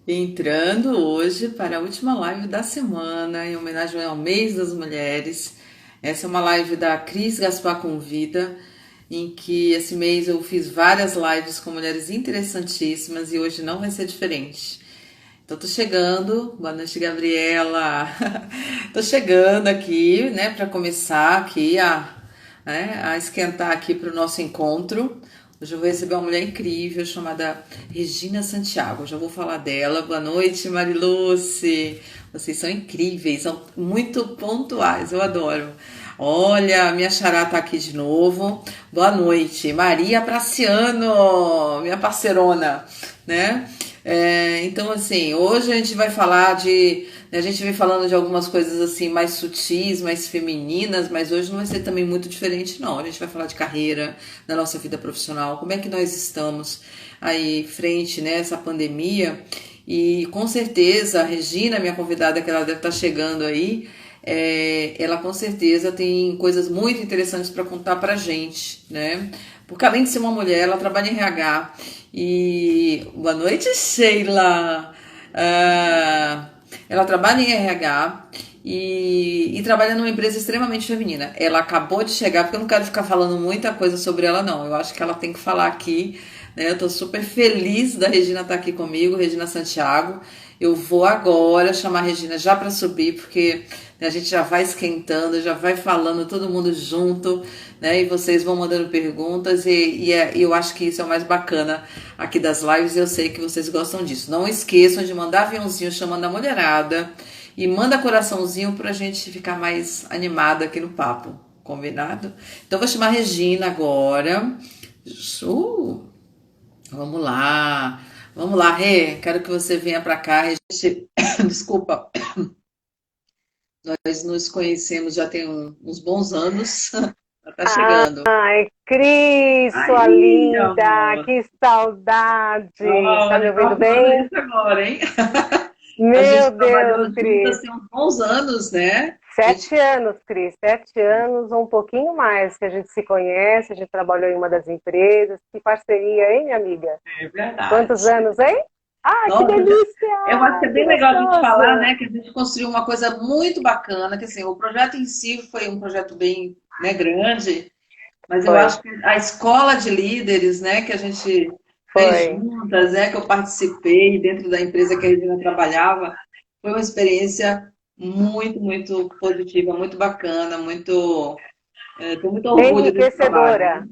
Entrando hoje para a última live da semana, em homenagem ao Mês das Mulheres. Essa é uma live da Cris Gaspar Convida, em que esse mês eu fiz várias lives com mulheres interessantíssimas e hoje não vai ser diferente. Então tô chegando, boa noite, Gabriela. Tô chegando aqui, né, para começar aqui a esquentar aqui para o nosso encontro. Hoje eu vou receber uma mulher incrível chamada Regina Santiago. Eu já vou falar dela. Boa noite, Mariluce. Vocês são incríveis, são muito pontuais, eu adoro. Olha, minha xará tá aqui de novo. Boa noite, Maria Praciano, minha parceirona, né? Então, assim, hoje a gente vai falar de. A gente vem falando de algumas coisas assim mais sutis, mais femininas, mas hoje não vai ser também muito diferente, não. A gente vai falar de carreira, da nossa vida profissional, como é que nós estamos aí frente, né, essa pandemia. E com certeza a Regina, minha convidada, que ela deve estar chegando aí, ela com certeza tem coisas muito interessantes para contar para gente, né? Porque além de ser uma mulher, ela trabalha em RH. E boa noite, Sheila. Ela trabalha em RH e trabalha numa empresa extremamente feminina. Ela acabou de chegar, porque eu não quero ficar falando muita coisa sobre ela, não. Eu acho que ela tem que falar aqui, né? Eu tô super feliz da Regina estar aqui comigo, Regina Santiago. Eu vou agora chamar a Regina já para subir, porque né, a gente já vai esquentando, já vai falando todo mundo junto, né? E vocês vão mandando perguntas e eu acho que isso é o mais bacana aqui das lives e eu sei que vocês gostam disso. Não esqueçam de mandar aviãozinho chamando a mulherada e manda coraçãozinho pra gente ficar mais animada aqui no papo, combinado? Então vou chamar a Regina agora. Uh, vamos lá. Vamos lá, Rê. Quero que você venha para cá. Gente, desculpa, nós nos conhecemos já tem uns bons anos. Tá chegando. Ai, Cris, sua Aí, linda, amor. que saudade. Tá me Olha, ouvindo tava falando bem? isso agora, hein? A Meu gente Deus, trabalhou juntas Cris. tem uns bons anos, né? A gente... 7 anos, Cris, 7 anos, um pouquinho mais que a gente se conhece, a gente trabalhou em uma das empresas. Que parceria, hein, minha amiga? É verdade. Quantos anos, hein? Ai, que Nossa, eu acho que delícia! é Que bem legal a gente falar, gostoso! né, que a gente construiu uma coisa muito bacana, que assim, o projeto em si foi um projeto bem, né, grande, mas eu Foi, acho que a escola de líderes, né, que a gente fez foi. juntas, né, que eu participei dentro da empresa que a Regina trabalhava, foi uma experiência muito, muito positiva, muito bacana, muito, tenho muito orgulho desse trabalho. Enriquecedora.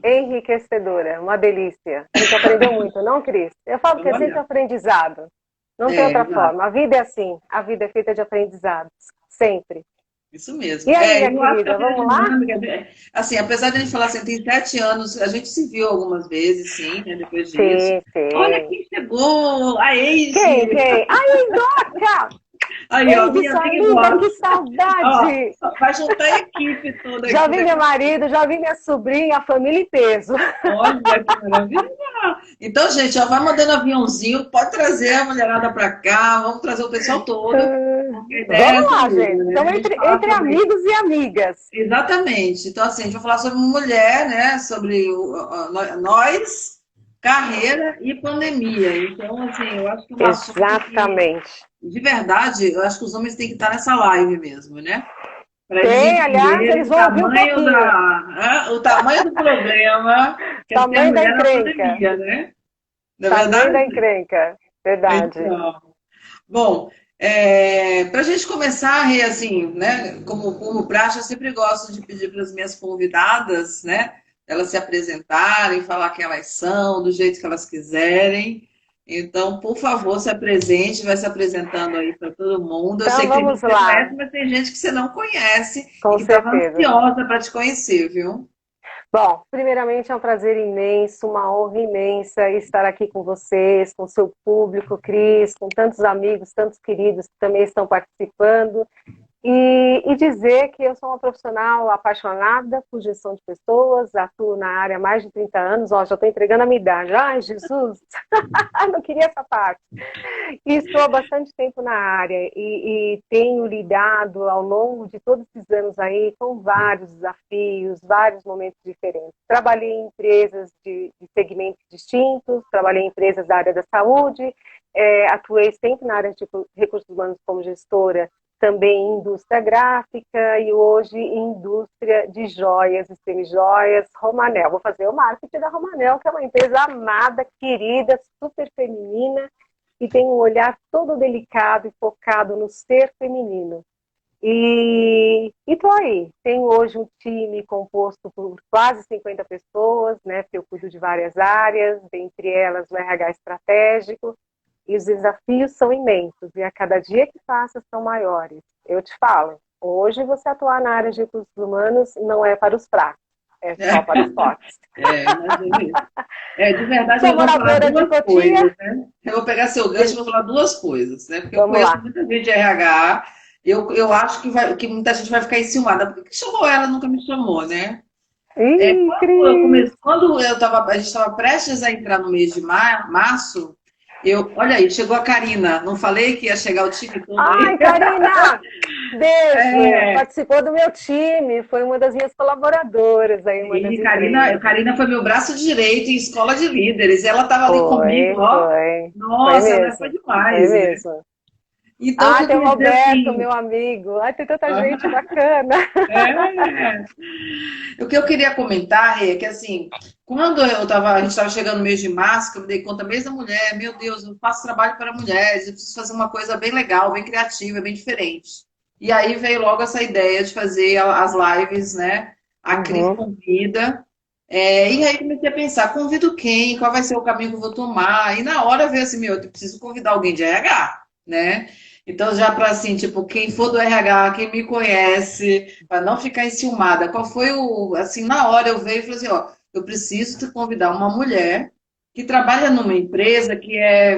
Enriquecedora, uma delícia. A gente aprendeu muito, não, Cris? Eu falo que é sempre Olha, aprendizado. Não tem outra exato. forma. A vida é assim. A vida é feita de aprendizados. Sempre. Isso mesmo. E aí, minha Eu acho que a querida, minha vamos lá? dinâmica, assim, apesar de a gente falar assim, tem 7 anos, a gente se viu algumas vezes, sim, né, depois disso. Sim, Olha sim. quem chegou, a Quem, Eiji. quem? Ai, Doca! Aí, ó, Eide, minha sua amiga linda, igual. que Ó, saudade! vai juntar a equipe toda Já aqui vi meu daqui. marido, já vi minha sobrinha, a família em peso. Olha que maravilha. Então, gente, ó, vai mandando aviãozinho, pode trazer a mulherada para cá, vamos trazer o pessoal todo, porque a ideia é Vamos essa lá, mesmo, gente. né? A Estamos gente falar entre sobre. amigos e amigas. Exatamente. Então, assim, a gente vai falar sobre mulher, né? Sobre nós, carreira e pandemia. Então, assim, eu acho que é um assunto que, Exatamente. de verdade, eu acho que os homens têm que estar nessa live mesmo, né? Para eles Tem, aliás, entenderem eles vão ouvir um pouquinho. o tamanho do problema que é ser Tamanho da mulher na encrenca. pandemia, né? Na Tamanho da verdade? encrenca. Verdade. Então, bom, para a gente começar, Rê, assim, né, como praxe, eu sempre gosto de pedir para as minhas convidadas, né, elas se apresentarem, falar quem elas são, do jeito que elas quiserem. Então, por favor, se apresente, vai se apresentando aí para todo mundo. Eu Então sei que tem vamos gente que você lá. conhece, mas tem gente que você não conhece e Com que estava certeza. ansiosa para te conhecer, viu? Bom, primeiramente é um prazer imenso, uma honra imensa estar aqui com vocês, com o seu público, Cris, com tantos amigos, tantos queridos que também estão participando. E dizer que eu sou uma profissional apaixonada por gestão de pessoas, atuo na área há mais de 30 anos, ó, já estou entregando a minha idade. Ai, Jesus, não queria essa parte. E estou há bastante tempo na área e tenho lidado ao longo de todos esses anos aí com vários desafios, vários momentos diferentes. Trabalhei em empresas de segmentos distintos, trabalhei em empresas da área da saúde, atuei sempre na área de recursos humanos como gestora, também em indústria gráfica e hoje em indústria de joias e semijoias, Romanel. Vou fazer o marketing da Romanel, que é uma empresa amada, querida, super feminina e tem um olhar todo delicado e focado no ser feminino. E estou aí. Tenho hoje um time composto por quase 50 pessoas, né? Porque eu cuido de várias áreas, dentre elas o RH estratégico, e os desafios são imensos, e a cada dia que passa são maiores. Eu te falo, hoje você atuar na área de recursos humanos não é para os fracos, é só para os fortes. Imagino isso. De verdade, Sou eu vou falar moradora de duas coisas, Cotia. né? Eu vou pegar seu gancho e vou falar duas coisas, né? Porque eu Vamos conheço lá. muita gente de RH, eu acho que muita gente vai ficar enciumada. Por que chamou ela, nunca me chamou, né? Ih, Cris! Quando a gente estava prestes a entrar no mês de março, olha aí, chegou a Karina. Não falei que ia chegar o time todo aí? Ai, Karina! Beijo! É, Participou do meu time, foi uma das minhas colaboradoras aí, uma das e empresas. Karina foi meu braço direito em escola de líderes. Ela estava ali comigo, Foi, ó. foi. Foi Nossa, ela foi mesmo. Foi demais, né? mesmo. Então, o que Ah, eu tem o queria dizer Roberto, assim, meu amigo. Ai, tem tanta gente bacana. é, o que eu queria comentar é que assim, a gente estava chegando no mês de março, que eu me dei conta, mês da mulher, meu Deus, eu faço trabalho para mulheres, eu preciso fazer uma coisa bem legal, bem criativa, bem diferente. E aí veio logo essa ideia de fazer as lives, né? A Cris Uhum. convida. E aí comecei a pensar, convido quem? Qual vai ser o caminho que eu vou tomar? E na hora veio assim, meu, eu preciso convidar alguém de RH, né? Então, já para assim, tipo, quem for do RH, quem me conhece, para não ficar enciumada, qual foi assim, na hora eu veio e falei assim, ó, eu preciso te convidar uma mulher que trabalha numa empresa que é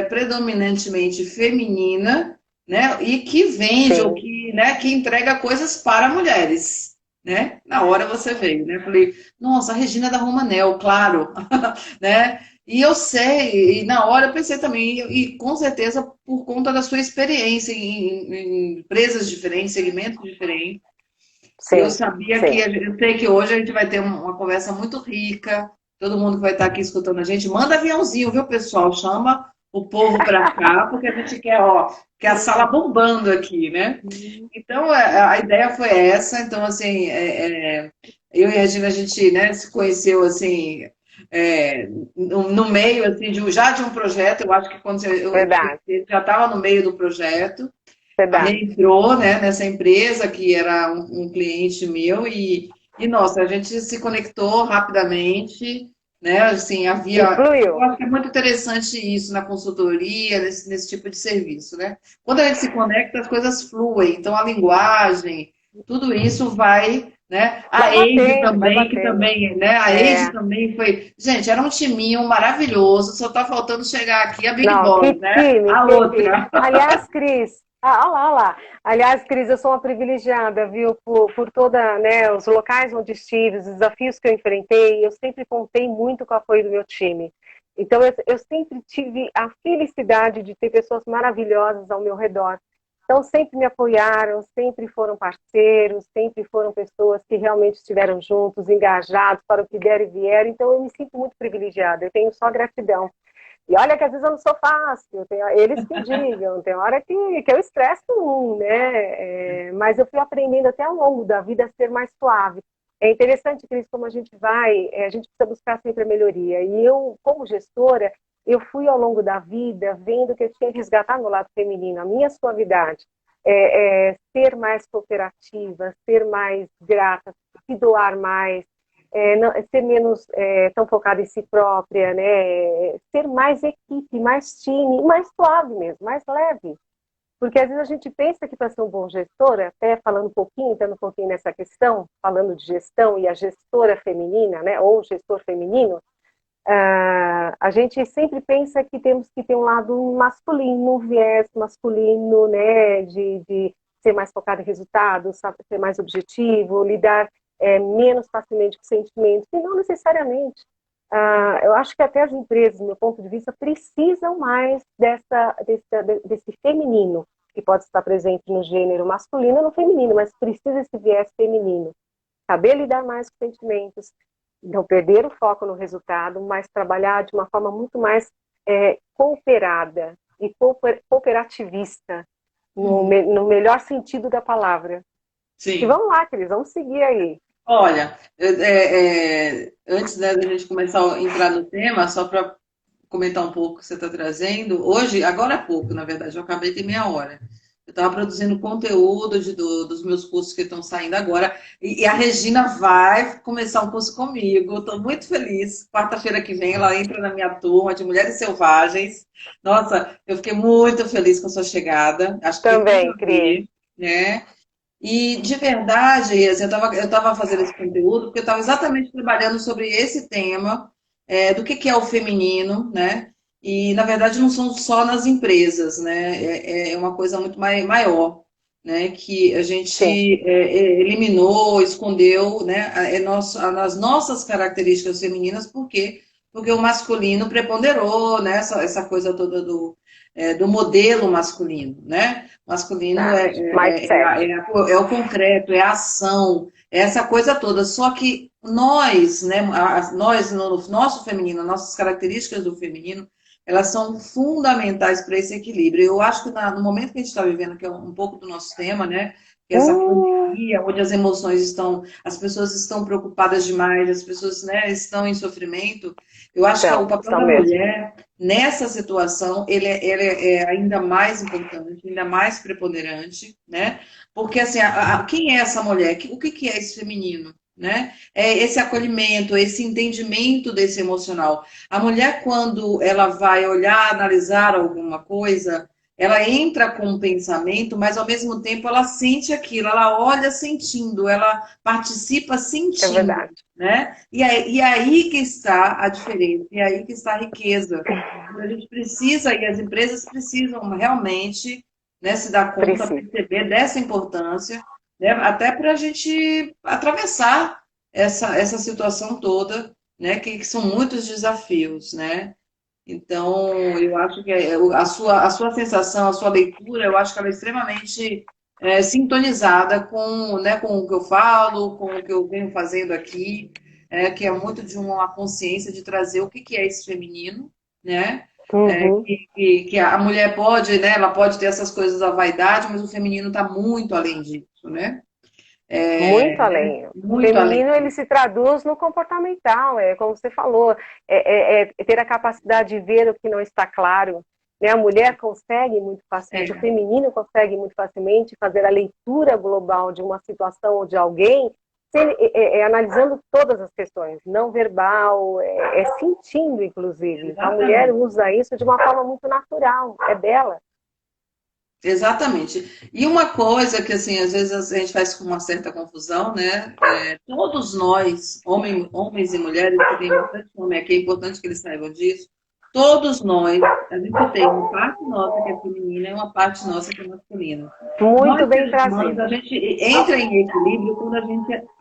predominantemente feminina, né, e que vende ou Sim. que, né, que entrega coisas para mulheres, né? Na hora você veio, né? Falei, nossa, a Regina da Romanel, claro, né? E eu sei, e na hora eu pensei também, e com certeza por conta da sua experiência em empresas diferentes, segmentos diferentes, eu Sim, sabia que, sim. eu sei que hoje a gente vai ter uma conversa muito rica, todo mundo que vai estar aqui escutando a gente, manda aviãozinho, viu, pessoal? Chama o povo para cá, porque a gente quer, ó, que a sala bombando aqui, né? Então, a ideia foi essa. Então, assim, eu e a Regina, a gente, né, se conheceu, assim, no meio, assim, já de um projeto. Eu acho que quando eu te Verdade, conheci, já estava no meio do projeto. A Rê verdade. entrou, né, nessa empresa, que era um cliente meu, nossa, a gente se conectou rapidamente, né, assim, E eu fluiu. acho que é muito interessante isso na consultoria, nesse tipo de serviço, né? Quando a gente se conecta, as coisas fluem, então a linguagem, tudo isso vai, né? Vai A Eide batendo, vai também, que batendo. também, né? A Eide É. também foi, gente, era um timinho maravilhoso, só tá faltando chegar aqui a Big Não, Boss, né? A que time. outra. Aliás, Cris, olha lá, olha lá. Aliás, Cris, eu sou uma privilegiada, viu, por toda, né, os locais onde estive, os desafios que eu enfrentei, eu sempre contei muito com o apoio do meu time. Então, eu sempre tive a felicidade de ter pessoas maravilhosas ao meu redor. Então, sempre me apoiaram, sempre foram parceiros, sempre foram pessoas que realmente estiveram juntos, engajados para o que der e vier. Então, eu me sinto muito privilegiada, eu tenho só gratidão. E olha que às vezes eu não sou fácil, eles que digam, tem hora que eu estresso né? Mas eu fui aprendendo até ao longo da vida a ser mais suave. É interessante, Cris, como a gente vai, a gente precisa buscar sempre a melhoria. E eu, como gestora, eu fui ao longo da vida vendo que eu tinha que resgatar meu lado feminino, a minha suavidade. Ser mais cooperativa, ser mais grata, se doar mais, ser menos tão focada em si própria, né? Ser mais equipe, mais time, mais suave mesmo, mais leve. Porque às vezes a gente pensa que para ser um bom gestor, até falando um pouquinho, entrando um pouquinho nessa questão, falando de gestão e a gestora feminina, né? Ou gestor feminino, a gente sempre pensa que temos que ter um lado masculino, um viés masculino, né? De ser mais focado em resultados, ser mais objetivo, lidar menos facilmente com sentimentos, e não necessariamente. Eu acho que até as empresas, do meu ponto de vista, precisam mais desse feminino, que pode estar presente no gênero masculino ou no feminino, mas precisa desse viés feminino. Saber lidar mais com sentimentos, não perder o foco no resultado, mas trabalhar de uma forma muito mais cooperada e cooperativista, no melhor sentido da palavra. E Sim. vamos lá, Cris, vamos seguir aí. Olha, antes, né, da gente começar a entrar no tema, só para comentar um pouco o que você está trazendo, hoje, agora há pouco, na verdade, eu acabei de 30 minutos. Eu estava produzindo conteúdo dos meus cursos que estão saindo agora, e a Regina vai começar um curso comigo. Estou muito feliz. Quarta-feira que vem ela entra na minha turma de Mulheres Selvagens. Nossa, eu fiquei muito feliz com a sua chegada. Acho que tem tudo Também, a Cris. ver, né? E de verdade, assim, eu tava fazendo esse conteúdo porque eu estava exatamente trabalhando sobre esse tema, do que é o feminino, né? E na verdade não são só nas empresas, né? É uma coisa muito maior, né? Que a gente Sim, eliminou, escondeu, né? As nossas características femininas, por quê? Porque o masculino preponderou, né? Essa coisa toda do modelo masculino, né? Masculino verdade. Mindset. é o concreto, é a ação, é essa coisa toda. Só que nós, né, nós, no nosso feminino, nossas características do feminino, elas são fundamentais para esse equilíbrio. Eu acho que no momento que a gente está vivendo, que é um pouco do nosso tema, né, que é essa Hum, pandemia, onde as emoções estão, as pessoas estão preocupadas demais, as pessoas, né, estão em sofrimento, eu acho que o papel são da mesmo. mulher nessa situação ele é ainda mais importante, ainda mais preponderante, né? Porque assim, quem é essa mulher? O que é esse feminino? Né? É esse acolhimento, esse entendimento desse emocional. A mulher, quando ela vai olhar, analisar alguma coisa, ela entra com um pensamento, mas ao mesmo tempo ela sente aquilo, ela olha sentindo, ela participa É sentindo, verdade. né? E aí que está a diferença, e aí que está a riqueza. A gente precisa, e as empresas precisam realmente, né, se dar conta, Precisa. perceber dessa importância, né, até para a gente atravessar essa situação toda, né, que são muitos desafios, né? Então, eu acho que a sua sensação, a sua leitura, eu acho que ela é extremamente sintonizada com o que eu falo, com o que eu venho fazendo aqui, que é muito de uma consciência de trazer o que é esse feminino, né? Uhum. Que a mulher pode, né? Ela pode ter essas coisas da vaidade, mas o feminino está muito além disso, né? Muito além. O Muito além feminino, ele disso. se traduz no comportamental, como você falou, ter a capacidade de ver o que não está claro. Né? A mulher consegue muito facilmente, o É, feminino consegue muito facilmente fazer a leitura global de uma situação ou de alguém, analisando todas as questões, não verbal, sentindo, inclusive. A mulher exatamente. usa isso de uma forma muito natural, é dela. Exatamente. E uma coisa que, assim, às vezes a gente faz com uma certa confusão, né? Todos nós, homens e mulheres, que tem bastante homem aqui, é importante que eles saibam disso, todos nós, a gente tem uma parte nossa que é feminina e uma parte nossa que é masculina. Muito Nós, bem seres humanos, a trazido. gente entra em equilíbrio quando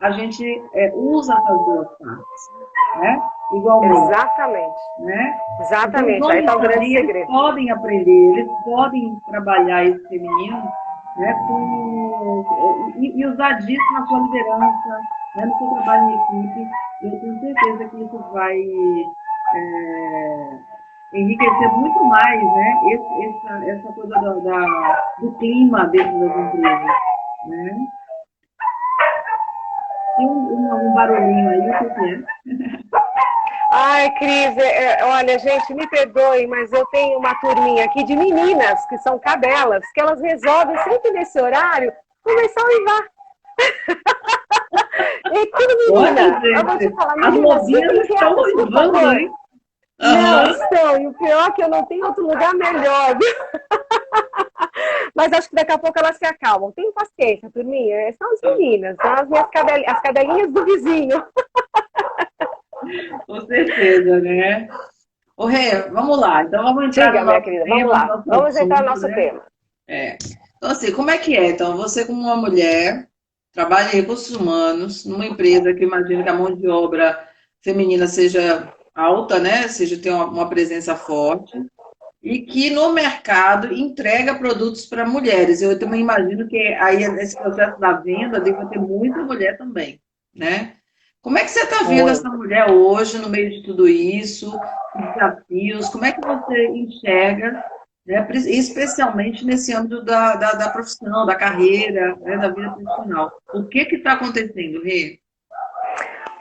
a gente usa essas duas partes, né? Igualmente, Exatamente. né? Então, os Exatamente. Aí está homens o grande também, eles segredo. podem aprender, eles podem trabalhar esse feminino, né, e usar disso na sua liderança, né, no seu trabalho em equipe. E eu tenho certeza que isso vai é, enriquecer muito mais, né, essa coisa do clima dentro das empresas, né? Tem um barulhinho aí, o que é? Ai, Cris, olha, gente, me perdoe, mas eu tenho uma turminha aqui de meninas, que são cadelas, que elas resolvem sempre nesse horário começar a uivar. E tudo Olha, menina. Eu vou te gente, falar, as meninas, lobinhas fiquem estão quietas, por uivando, favor. hein? Não Aham. estão, e o pior é que eu não tenho outro lugar melhor. Mas acho que daqui a pouco elas se acalmam. Tenham paciência, turminha. São as meninas, são as minhas as cadelinhas do vizinho. Com certeza, né? Ô, Rê, vamos lá. Então, vamos entrar no Diga, minha nosso querida, vamos tema, no lá. nosso Vamos entrar no assunto, nosso né? tema. É. Então, assim, como é que é? Então, você como uma mulher, trabalha em recursos humanos, numa empresa que imagina que a mão de obra feminina seja alta, né? Seja, tenha uma presença forte, e que no mercado entrega produtos para mulheres. Eu também imagino que aí nesse processo da venda deva ter muita mulher também, né? Como é que você está vendo essa Muito. mulher hoje, no meio de tudo isso, os desafios? Como é que você enxerga, né, especialmente nesse âmbito da profissão, da carreira, né, da vida profissional? O que está acontecendo, Rê?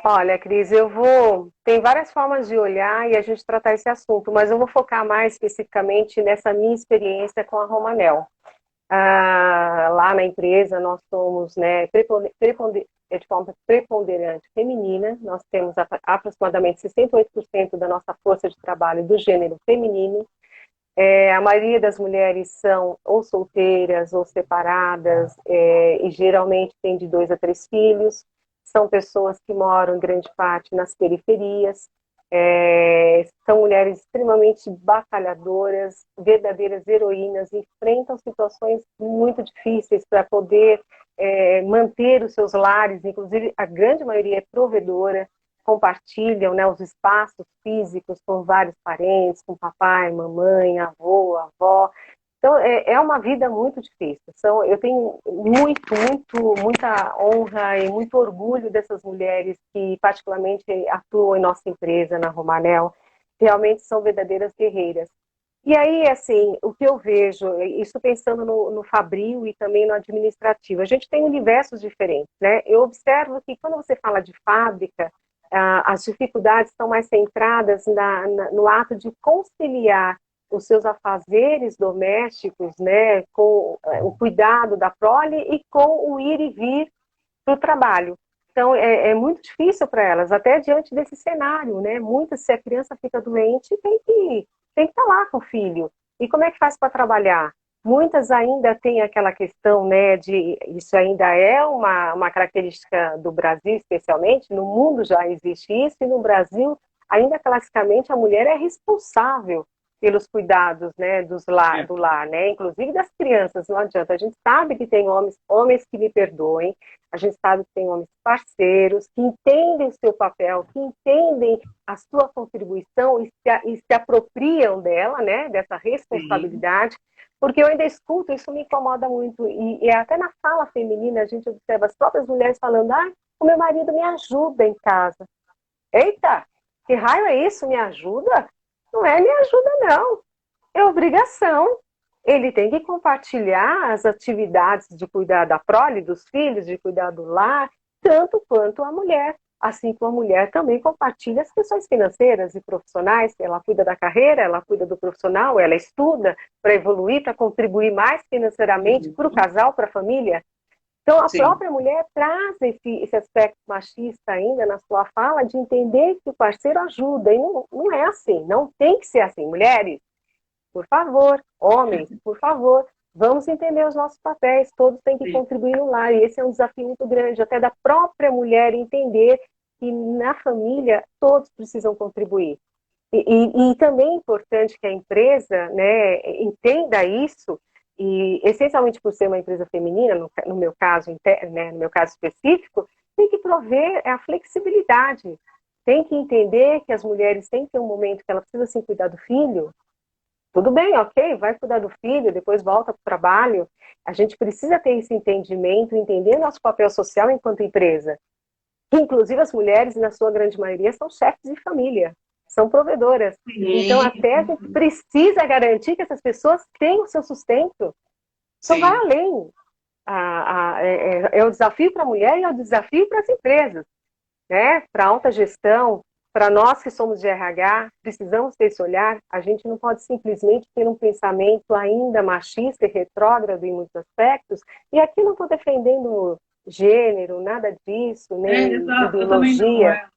Olha, Cris, eu vou. Tem várias formas de olhar e a gente tratar esse assunto, mas eu vou focar mais especificamente nessa minha experiência com a Romanel. Lá na empresa, nós somos, né, de forma preponderante feminina, nós temos aproximadamente 68% da nossa força de trabalho do gênero feminino. A maioria das mulheres são ou solteiras ou separadas, e geralmente tem de 2 a 3 filhos. São pessoas que moram, em grande parte, nas periferias. São mulheres extremamente batalhadoras, verdadeiras heroínas, enfrentam situações muito difíceis para poder manter os seus lares, inclusive a grande maioria é provedora, compartilham, né, os espaços físicos com vários parentes, com papai, mamãe, avô, avó. Então, é uma vida muito difícil. Eu tenho muita honra e muito orgulho dessas mulheres que, particularmente, atuam em nossa empresa, na Romanel. Realmente são verdadeiras guerreiras. E aí, assim, o que eu vejo, isso pensando no fabril e também no administrativo, a gente tem universos diferentes, né? Eu observo que quando você fala de fábrica, as dificuldades estão mais centradas no ato de conciliar os seus afazeres domésticos, né, com o cuidado da prole e com o ir e vir para o trabalho. Então, é muito difícil para elas, até diante desse cenário, né? Muitas, se a criança fica doente, tem que estar lá com o filho. E como é que faz para trabalhar? Muitas ainda têm aquela questão, né, isso ainda é uma característica do Brasil, especialmente, no mundo já existe isso, e no Brasil, ainda classicamente, a mulher é responsável pelos cuidados, né, do lar, né, inclusive das crianças, não adianta. A gente sabe que tem homens que me perdoem, a gente sabe que tem homens parceiros, que entendem o seu papel, que entendem a sua contribuição e se apropriam dela, né, dessa Sim. responsabilidade, porque eu ainda escuto, isso me incomoda muito, e até na fala feminina a gente observa as próprias mulheres falando, o meu marido me ajuda em casa. Eita, que raio é isso? Me ajuda? Não é me ajuda, não. É obrigação. Ele tem que compartilhar as atividades de cuidar da prole, dos filhos, de cuidar do lar, tanto quanto a mulher. Assim como a mulher também compartilha as questões financeiras e profissionais, ela cuida da carreira, ela cuida do profissional, ela estuda para evoluir, para contribuir mais financeiramente para o Uhum. casal, para a família. Então, a Sim. própria mulher traz esse aspecto machista ainda na sua fala, de entender que o parceiro ajuda, e não é assim, não tem que ser assim. Mulheres, por favor, homens, por favor, vamos entender os nossos papéis, todos têm que Sim. contribuir no lar, e esse é um desafio muito grande, até da própria mulher entender que na família todos precisam contribuir. E também é importante que a empresa, né, entenda isso, e essencialmente por ser uma empresa feminina, no meu caso, né, no meu caso específico, tem que prover a flexibilidade, tem que entender que as mulheres têm que ter um momento que ela precisa assim, cuidar do filho. Tudo bem, ok, vai cuidar do filho, depois volta para o trabalho. A gente precisa ter esse entendimento, entender nosso papel social enquanto empresa. Inclusive as mulheres, na sua grande maioria, são chefes de família, são provedoras. Então, Sim. até a gente precisa garantir que essas pessoas tenham o seu sustento. Então, vai Sim. além. É o desafio para a mulher e é o desafio para as empresas, né? Para a alta gestão, para nós que somos de RH, precisamos ter esse olhar. A gente não pode simplesmente ter um pensamento ainda machista e retrógrado em muitos aspectos. E aqui não estou defendendo gênero, nada disso, nem Exato. Eu também não. ideologia.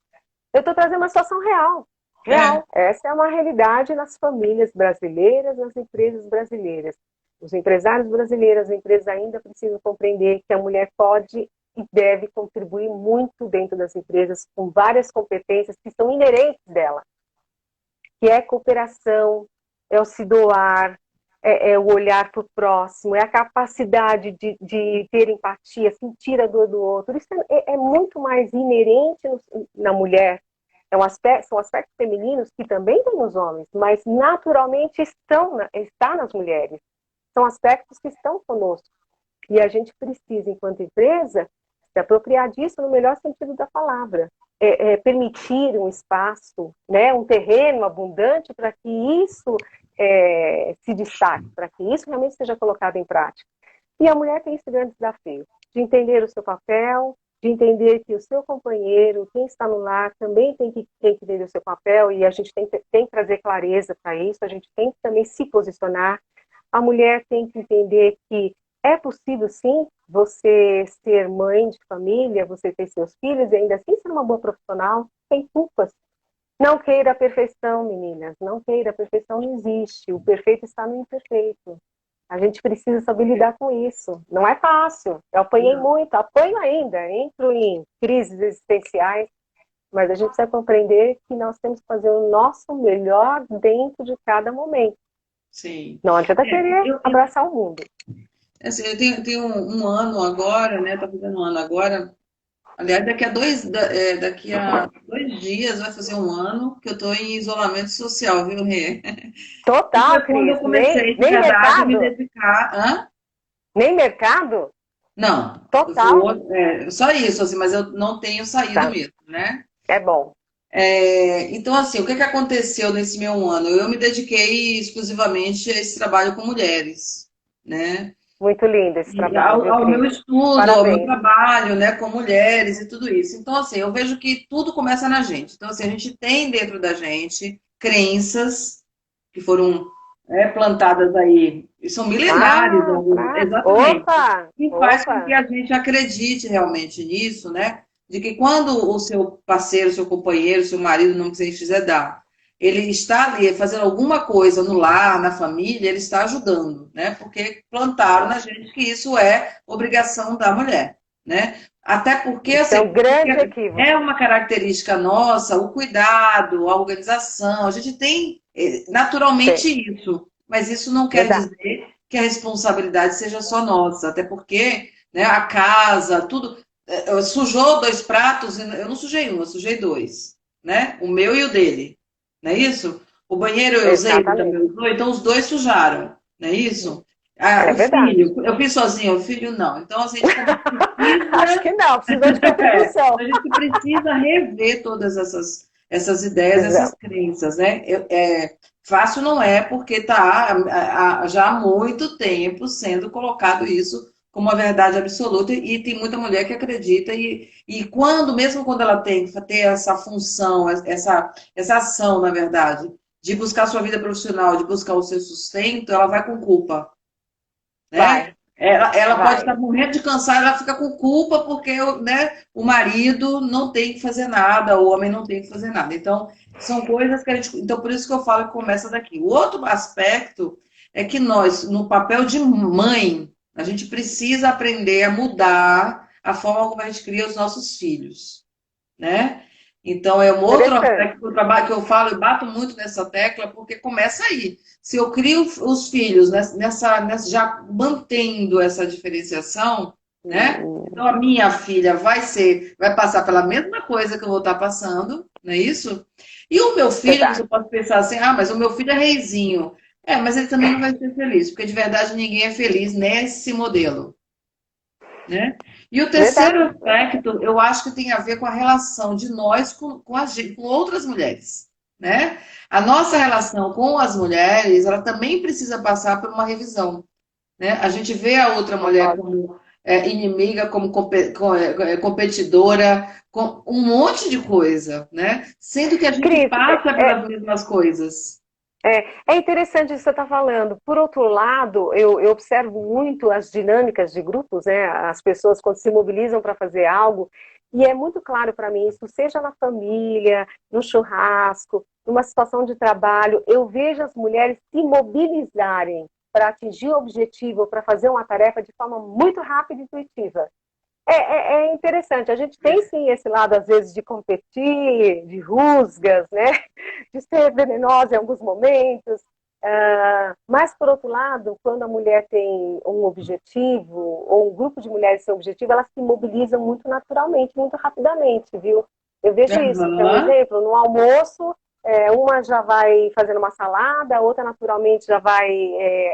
Eu estou trazendo uma situação real. É. Real. Essa é uma realidade nas famílias brasileiras, nas empresas brasileiras. Os empresários brasileiros, as empresas ainda precisam compreender que a mulher pode e deve contribuir muito dentro das empresas com várias competências que são inerentes dela, que é cooperação, é o se doar, é o olhar para o próximo, é a capacidade de ter empatia, sentir a dor do outro. Isso é muito mais inerente na mulher. São aspectos femininos que também tem nos homens, mas naturalmente está nas mulheres. São aspectos que estão conosco. E a gente precisa, enquanto empresa, se apropriar disso no melhor sentido da palavra. Permitir um espaço, né, um terreno abundante para que isso se destaque, para que isso realmente seja colocado em prática. E a mulher tem esse grande desafio de entender o seu papel, de entender que o seu companheiro, quem está no lar, também tem que entender o seu papel, e a gente tem que trazer clareza para isso, a gente tem que também se posicionar. A mulher tem que entender que é possível, sim, você ser mãe de família, você ter seus filhos e ainda assim ser uma boa profissional, sem culpas. Não queira a perfeição, meninas, não queira, a perfeição não existe, o perfeito está no imperfeito. A gente precisa saber lidar com isso. Não é fácil. Eu apanhei muito, apanho ainda, entro em crises existenciais, mas a gente precisa compreender que nós temos que fazer o nosso melhor dentro de cada momento. Sim. Não adianta querer abraçar o mundo. Assim, eu tenho um ano agora, né? Tá fazendo um ano agora. Aliás, daqui a 2 dias vai fazer um ano que eu estou em isolamento social, viu, Rê? E foi Total, quando eu Cris. comecei, de Nem verdade, a me mercado? dedicar. Hã? Nem mercado? Não, eu Total. vou, só isso, assim, mas eu não tenho saído Tá. mesmo, né? É bom. Então, assim, o que que aconteceu nesse meu ano? Eu me dediquei exclusivamente a esse trabalho com mulheres, né? Muito lindo esse E trabalho, viu, ao meu Cris? estudo, ao meu Parabéns. trabalho, né, com mulheres e tudo isso. Então, assim, eu vejo que tudo começa na gente. Então, assim, a gente tem dentro da gente crenças que foram plantadas aí, e são milenares, Ah, claro. exatamente, Opa! e faz com que Opa! a gente acredite realmente nisso, né? De que quando o seu parceiro, seu companheiro, seu marido, não que você quiser dar, ele está ali fazendo alguma coisa no lar, na família, ele está ajudando, né? Porque plantaram na gente que isso é obrigação da mulher, né? Até porque, Isso é assim, um grande é equívoco. uma característica nossa, o cuidado, a organização, a gente tem naturalmente Sim, isso, mas isso não quer verdade. dizer que a responsabilidade seja só nossa, até porque, né, a casa, tudo, sujou 2 pratos, eu não sujei um, eu sujei 2, né? O meu e o dele, não é isso? O banheiro eu usei, ele Exatamente. também usou, então os dois sujaram, não é isso? Ah, É o verdade. filho, eu fiz sozinho, o filho não. Então, assim, a gente também Acho precisa, que não, precisa de contribuição. a gente precisa rever todas essas ideias, essas Precisamos. crenças, né? Fácil não é, porque está já há muito tempo sendo colocado isso como uma verdade absoluta, e tem muita mulher que acredita, e mesmo quando ela tem que ter essa função, essa ação, na verdade, de buscar sua vida profissional, de buscar o seu sustento, ela vai com culpa, né? Vai, Ela pode vai. estar morrendo de cansar, ela fica com culpa porque, né, o marido não tem que fazer nada, o homem não tem que fazer nada. Então, são coisas que a gente. Então, por isso que eu falo que começa daqui. O outro aspecto é que nós, no papel de mãe, a gente precisa aprender a mudar a forma como a gente cria os nossos filhos, né? Então, é um outro Interessante. aspecto do trabalho que eu falo, eu bato muito nessa tecla, porque começa aí. Se eu crio os filhos já mantendo essa diferenciação, né? Então, a minha filha vai passar pela mesma coisa que eu vou estar passando, não é isso? E o meu filho, você Verdade. pode pensar assim, mas o meu filho é reizinho. Mas ele também não vai ser feliz, porque de verdade ninguém é feliz nesse modelo, né? E o terceiro Verdade. aspecto, eu acho que tem a ver com a relação de nós com outras mulheres, né? A nossa relação com as mulheres, ela também precisa passar por uma revisão, né? A gente vê a outra mulher Concordo. como inimiga, como competidora, com um monte de coisa, né? Sendo que a gente Cris, passa pelas mesmas coisas. é interessante isso que você está falando. Por outro lado, eu observo muito as dinâmicas de grupos, né? As pessoas quando se mobilizam para fazer algo, e é muito claro para mim isso, seja na família, no churrasco, numa situação de trabalho, eu vejo as mulheres se mobilizarem para atingir o objetivo, para fazer uma tarefa de forma muito rápida e intuitiva. É interessante. A gente tem sim esse lado, às vezes, de competir, de rusgas, né? De ser venenosa em alguns momentos. Mas, por outro lado, quando a mulher tem um objetivo, ou um grupo de mulheres tem um objetivo, elas se mobilizam muito naturalmente, muito rapidamente, viu? Eu vejo isso. Tem um Aham. exemplo, no almoço, uma já vai fazendo uma salada, a outra naturalmente já vai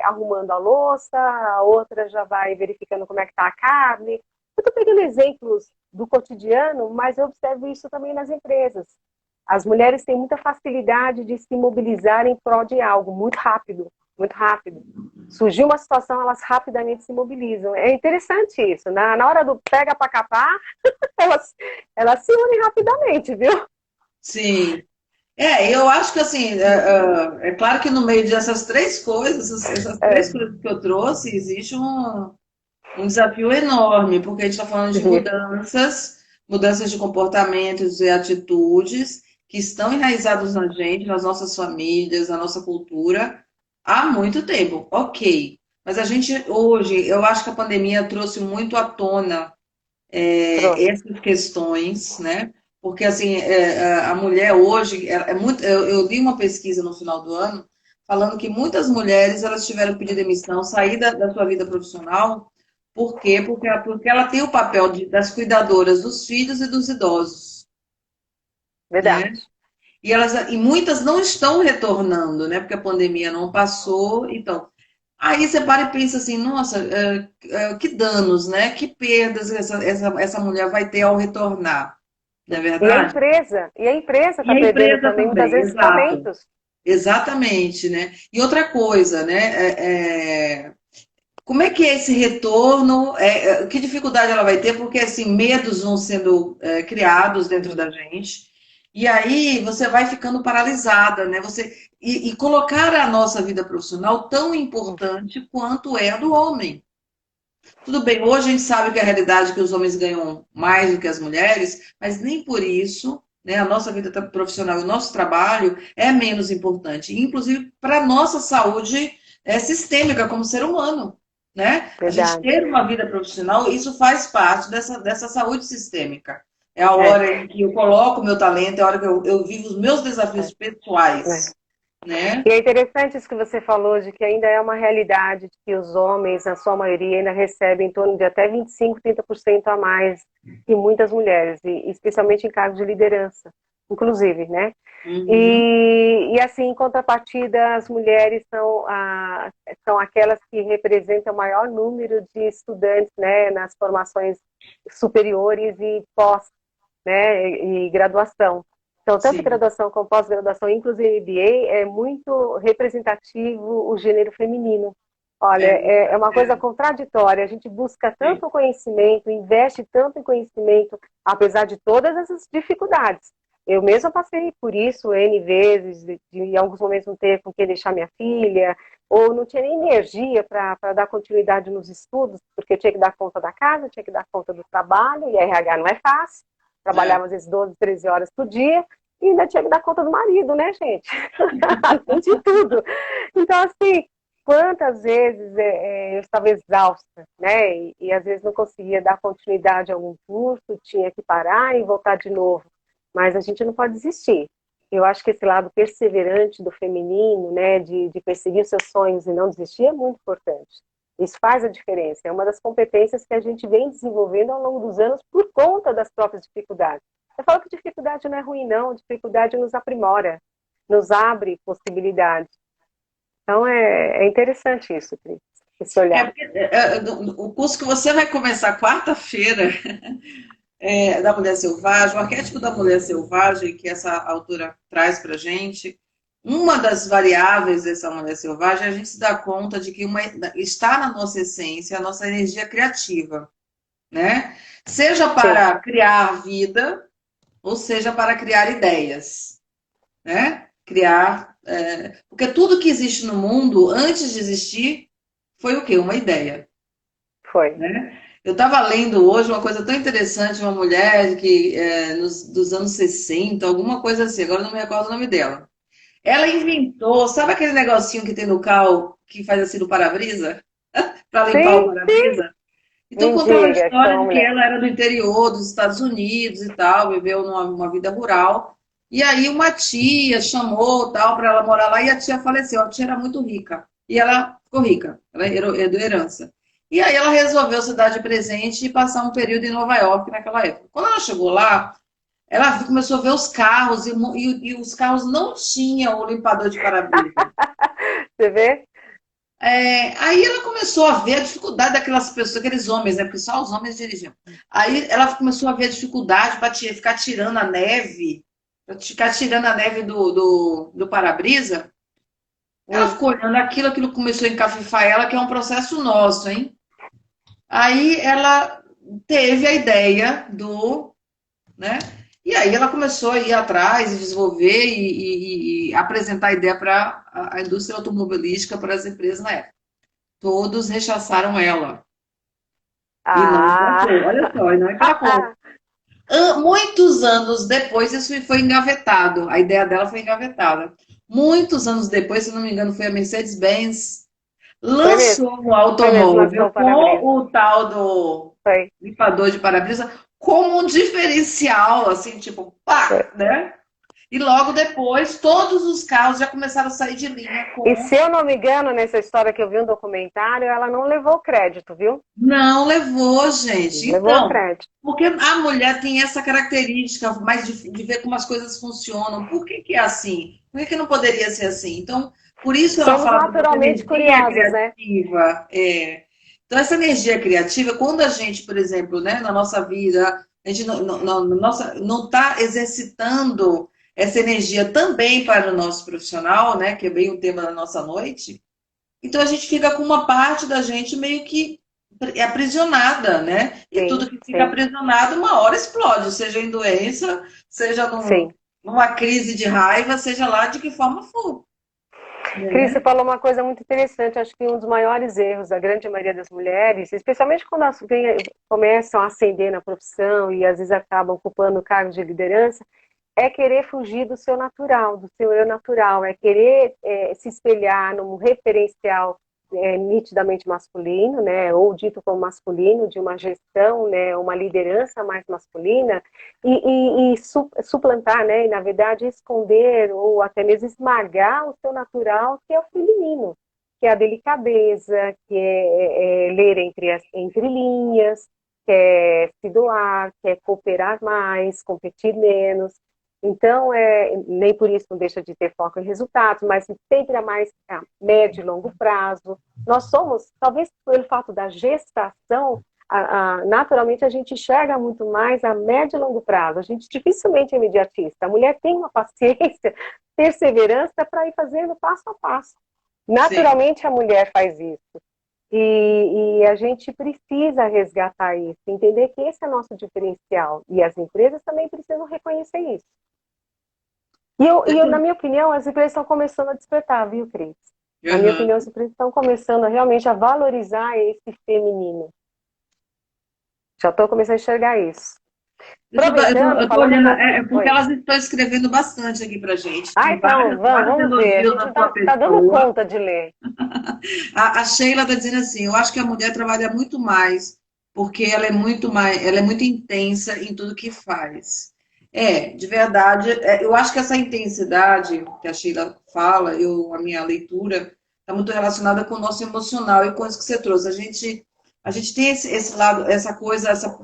arrumando a louça, a outra já vai verificando como é que está a carne. Eu estou pegando exemplos do cotidiano, mas eu observo isso também nas empresas. As mulheres têm muita facilidade de se mobilizar em prol de algo muito rápido, muito rápido. Surgiu uma situação, elas rapidamente se mobilizam. É interessante isso. Na hora do pega para capar, elas se unem rapidamente, viu? Sim. Eu acho que assim, é claro que no meio dessas três coisas, essas três É, coisas que eu trouxe, existe um desafio enorme, porque a gente está falando de mudanças, mudanças de comportamentos e atitudes que estão enraizados na gente, nas nossas famílias, na nossa cultura, há muito tempo. Ok. Mas a gente hoje, eu acho que a pandemia trouxe muito à tona trouxe. essas questões, né? Porque assim, a mulher hoje é muito. Eu li uma pesquisa no final do ano falando que muitas mulheres elas tiveram que pedir demissão, sair da sua vida profissional. Por quê? Porque ela tem o papel das cuidadoras dos filhos e dos idosos, Verdade. né? E muitas não estão retornando, né? Porque a pandemia não passou. Então, aí você para e pensa assim, nossa, que danos, né? Que perdas essa mulher vai ter ao retornar, não é verdade? E a empresa E está a perdendo empresa também, muitas também, vezes, exato. talentos. Exatamente, né? E outra coisa, né? Como é que é esse retorno? Que dificuldade ela vai ter? Porque assim, medos vão sendo criados dentro da gente. E aí você vai ficando paralisada, né? E colocar a nossa vida profissional tão importante quanto é a do homem. Tudo bem, hoje a gente sabe que a realidade é que os homens ganham mais do que as mulheres, mas nem por isso, né, a nossa vida profissional e o nosso trabalho é menos importante, inclusive para a nossa saúde sistêmica como ser humano, né? A gente Verdade. ter uma vida profissional, isso faz parte dessa saúde sistêmica. É a É, hora em que eu coloco o meu talento, é a hora que eu vivo os meus desafios é. pessoais, né? E é interessante isso que você falou, de que ainda é uma realidade de que os homens, na sua maioria, ainda recebem em torno de até 25, 30% a mais que muitas mulheres, e especialmente em cargos de liderança, inclusive, né? Uhum, E assim, em contrapartida, as mulheres são aquelas que representam o maior número de estudantes, né, nas formações superiores e pós, né, e graduação. Então, tanto sim, graduação como pós-graduação, inclusive MBA, é muito representativo o gênero feminino. Olha, é, é uma coisa contraditória. A gente busca sim, tanto conhecimento, investe tanto em conhecimento, apesar de todas essas dificuldades. Eu mesma passei por isso N vezes, em alguns momentos não ter com quem deixar minha filha, ou não tinha nem energia para dar continuidade nos estudos, porque tinha que dar conta da casa, tinha que dar conta do trabalho, e RH não é fácil. é. Trabalhava às vezes 12, 13 horas por dia, e ainda tinha que dar conta do marido, né, gente? Além de tudo. Então, assim, quantas vezes eu estava exausta, né? E às vezes não conseguia dar continuidade a algum curso, tinha que parar e voltar de novo. Mas a gente não pode desistir. Eu acho que esse lado perseverante do feminino, né, de perseguir os seus sonhos e não desistir, é muito importante. Isso faz a diferença. É uma das competências que a gente vem desenvolvendo ao longo dos anos por conta das próprias dificuldades. Eu falo que dificuldade não é ruim, não. Dificuldade nos aprimora, nos abre possibilidades. Então é interessante isso, Cris, esse olhar. Porque o curso que você vai começar quarta-feira da Mulher Selvagem, o arquétipo da Mulher Selvagem, que essa autora traz para a gente, uma das variáveis dessa Mulher Selvagem é a gente se dar conta de que está na nossa essência a nossa energia criativa, né? Seja Sim, para criar vida, ou seja para criar ideias, né? Porque tudo que existe no mundo, antes de existir, foi o quê? Uma ideia. foi. Né? Eu estava lendo hoje uma coisa tão interessante, uma mulher que dos anos 60, alguma coisa assim, agora não me recordo o nome dela. Ela inventou, sabe aquele negocinho que tem no carro que faz assim no para-brisa? Para limpar o Sim, para-brisa? Então me contava a diga que é história uma de que mulher. ela era do interior dos Estados Unidos e tal, viveu uma vida rural. E aí uma tia chamou tal para ela morar lá e a tia faleceu. A tia era muito rica e ela ficou rica, ela herdou herança. E aí ela resolveu se dar de presente e passar um período em Nova York naquela época. Quando ela chegou lá, ela começou a ver os carros e os carros não tinham o limpador de para-brisa. Você vê? Aí ela começou a ver a dificuldade daquelas pessoas, aqueles homens, né? Porque só os homens dirigiam. Aí ela começou a ver a dificuldade para ficar tirando a neve, para ficar tirando a neve do para-brisa. Ela Hum. ficou olhando aquilo, aquilo começou a encafifar ela, que é um processo nosso, hein? Aí ela teve a ideia né? E aí ela começou a ir atrás e desenvolver e apresentar a ideia para a indústria automobilística, para as empresas na época. Todos rechaçaram ela. E não emplacou. Olha Ah! só, e não emplacou. Muitos anos depois, isso foi engavetado. A ideia dela foi engavetada. Muitos anos depois, se não me engano, foi a Mercedes-Benz, Foi mesmo. lançou um Foi mesmo, lançou automóvel o com para-brisa. o tal do Foi. limpador de para-brisa como um diferencial, assim, tipo, Foi. pá, né? E logo depois, todos os carros já começaram a sair de linha E com. se eu não me engano, nessa história que eu vi um documentário, ela não levou crédito, viu? Não levou, Não gente. levou Então, crédito. porque a mulher tem essa característica mais de ver como as coisas funcionam. Por que que é assim? Por que que não poderia ser assim? Então, por isso ela Somos fala dessa naturalmente energia curiosas, né? criativa. Então, essa energia criativa, quando a gente, por exemplo, né, na nossa vida, a gente não está exercitando essa energia também para o nosso profissional, né, que é bem o tema da nossa noite, então a gente fica com uma parte da gente meio que aprisionada, né? E tudo Sim, que fica sim, aprisionado, uma hora explode, seja em doença, seja sim. numa crise de raiva, seja lá de que forma for, Cris, você né? falou uma coisa muito interessante. Acho que um dos maiores erros da grande maioria das mulheres, especialmente quando elas começam a ascender na profissão e às vezes acabam ocupando cargos de liderança, é querer fugir do seu natural, do seu eu natural, é querer se espelhar num referencial nitidamente masculino, né, ou dito como masculino, de uma gestão, né, uma liderança mais masculina, e suplantar, né, e na verdade esconder ou até mesmo esmagar o seu natural, que é o feminino, que é a delicadeza, que é ler entre linhas, quer se doar, quer cooperar mais, competir menos. Então, nem por isso não deixa de ter foco em resultados, mas sempre a médio e longo prazo. Nós somos, talvez pelo fato da gestação, naturalmente a gente enxerga muito mais a médio e longo prazo. A gente dificilmente é imediatista. A mulher tem uma paciência, perseverança para ir fazendo passo a passo. Sim. Naturalmente a mulher faz isso. E a gente precisa resgatar isso, entender que esse é nosso diferencial. E as empresas também precisam reconhecer isso. Na minha opinião, as empresas estão começando a despertar, viu, Cris? Na minha Uhum. opinião, as empresas estão começando realmente a valorizar esse feminino. Já estou começando a enxergar isso. Aproveitando, Eu tô falando um olhando, pouco. é porque Oi. elas estão escrevendo bastante aqui pra gente. Ah, Tem então, vários vamos ver. A elogios gente à não sua está dando pessoa. conta de ler. A Sheila está dizendo assim, eu acho que a mulher trabalha muito mais, porque ela é muito intensa em tudo que faz. De verdade, eu acho que essa intensidade que a Sheila fala, a minha leitura, está muito relacionada com o nosso emocional e com isso que você trouxe. A gente tem esse lado, essa coisa, essa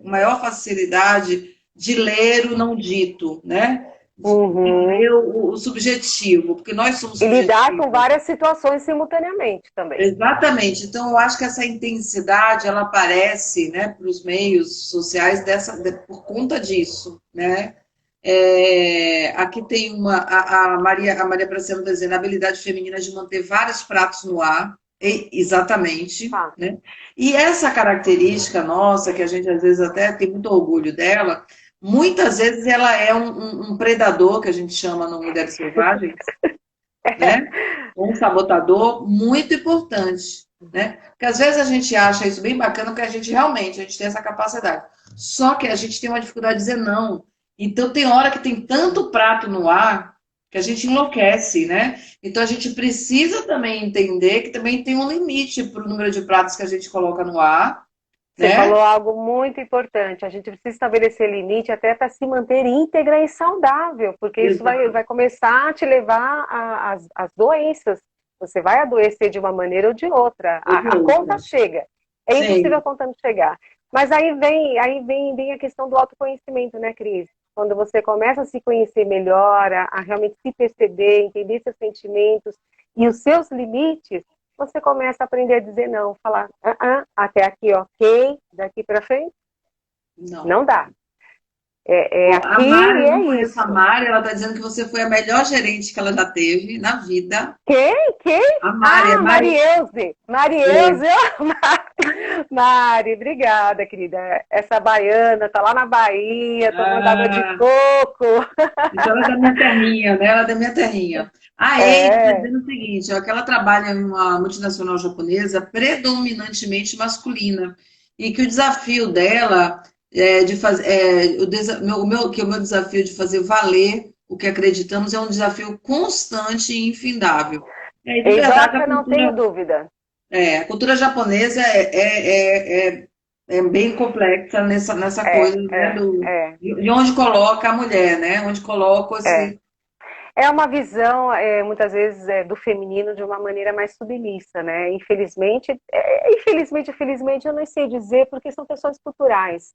maior facilidade de ler o não dito, né? De Uhum. ler o subjetivo, porque nós somos E lidar com subjetivos. várias situações simultaneamente também. Exatamente. Então, eu acho que essa intensidade ela aparece, né, para os meios sociais por conta disso, né? Aqui tem a Maria Praciano está dizendo a habilidade feminina de manter vários pratos no ar, exatamente, Tá. né? E essa característica nossa, que a gente às vezes até tem muito orgulho dela, muitas vezes ela é um predador, que a gente chama no Mulheres Selvagens, né? Um sabotador muito importante, né? Porque às vezes a gente acha isso bem bacana, porque a gente tem essa capacidade. Só que a gente tem uma dificuldade de dizer não. Então tem hora que tem tanto prato no ar que a gente enlouquece, né? Então a gente precisa também entender que também tem um limite para o número de pratos que a gente coloca no ar, Você né? falou algo muito importante. A gente precisa estabelecer limite até para se manter íntegra e saudável, porque isso Exato. vai começar a te levar às doenças. Você vai adoecer de uma maneira ou de outra. Ou de A conta outra. chega. É impossível a Sim, conta não chegar. Mas aí vem a questão do autoconhecimento, né, Cris? Quando você começa a se conhecer melhor, a realmente se perceber, entender seus sentimentos e os seus limites, você começa a aprender a dizer não, falar, até aqui, ok, daqui para frente, Não. não dá. É A aqui Mari, e eu é não conheço a isso. Mari, ela está dizendo que você foi a melhor gerente que ela já teve na vida. Quem? Quem? A Mari, a Ah, Mari. Marieuze! Marieuze! Mari, obrigada, querida. Essa baiana tá lá na Bahia, tomando água de Ah, coco. então ela é da minha terrinha, né? Ela é da minha terrinha. A Eide está É, dizendo o seguinte, ó, que ela trabalha em uma multinacional japonesa predominantemente masculina e que o desafio dela é de fazer, que o meu desafio de fazer valer o que acreditamos é um desafio constante e infindável. E aí, de verdade, Idoca, não tenho dúvida. a cultura japonesa é bem complexa nessa É, coisa, né, é, é, de onde coloca a mulher, né? Onde coloca é. esse. É uma visão, muitas vezes, do feminino de uma maneira mais submissa, né? Infelizmente, infelizmente, eu não sei dizer, porque são questões culturais.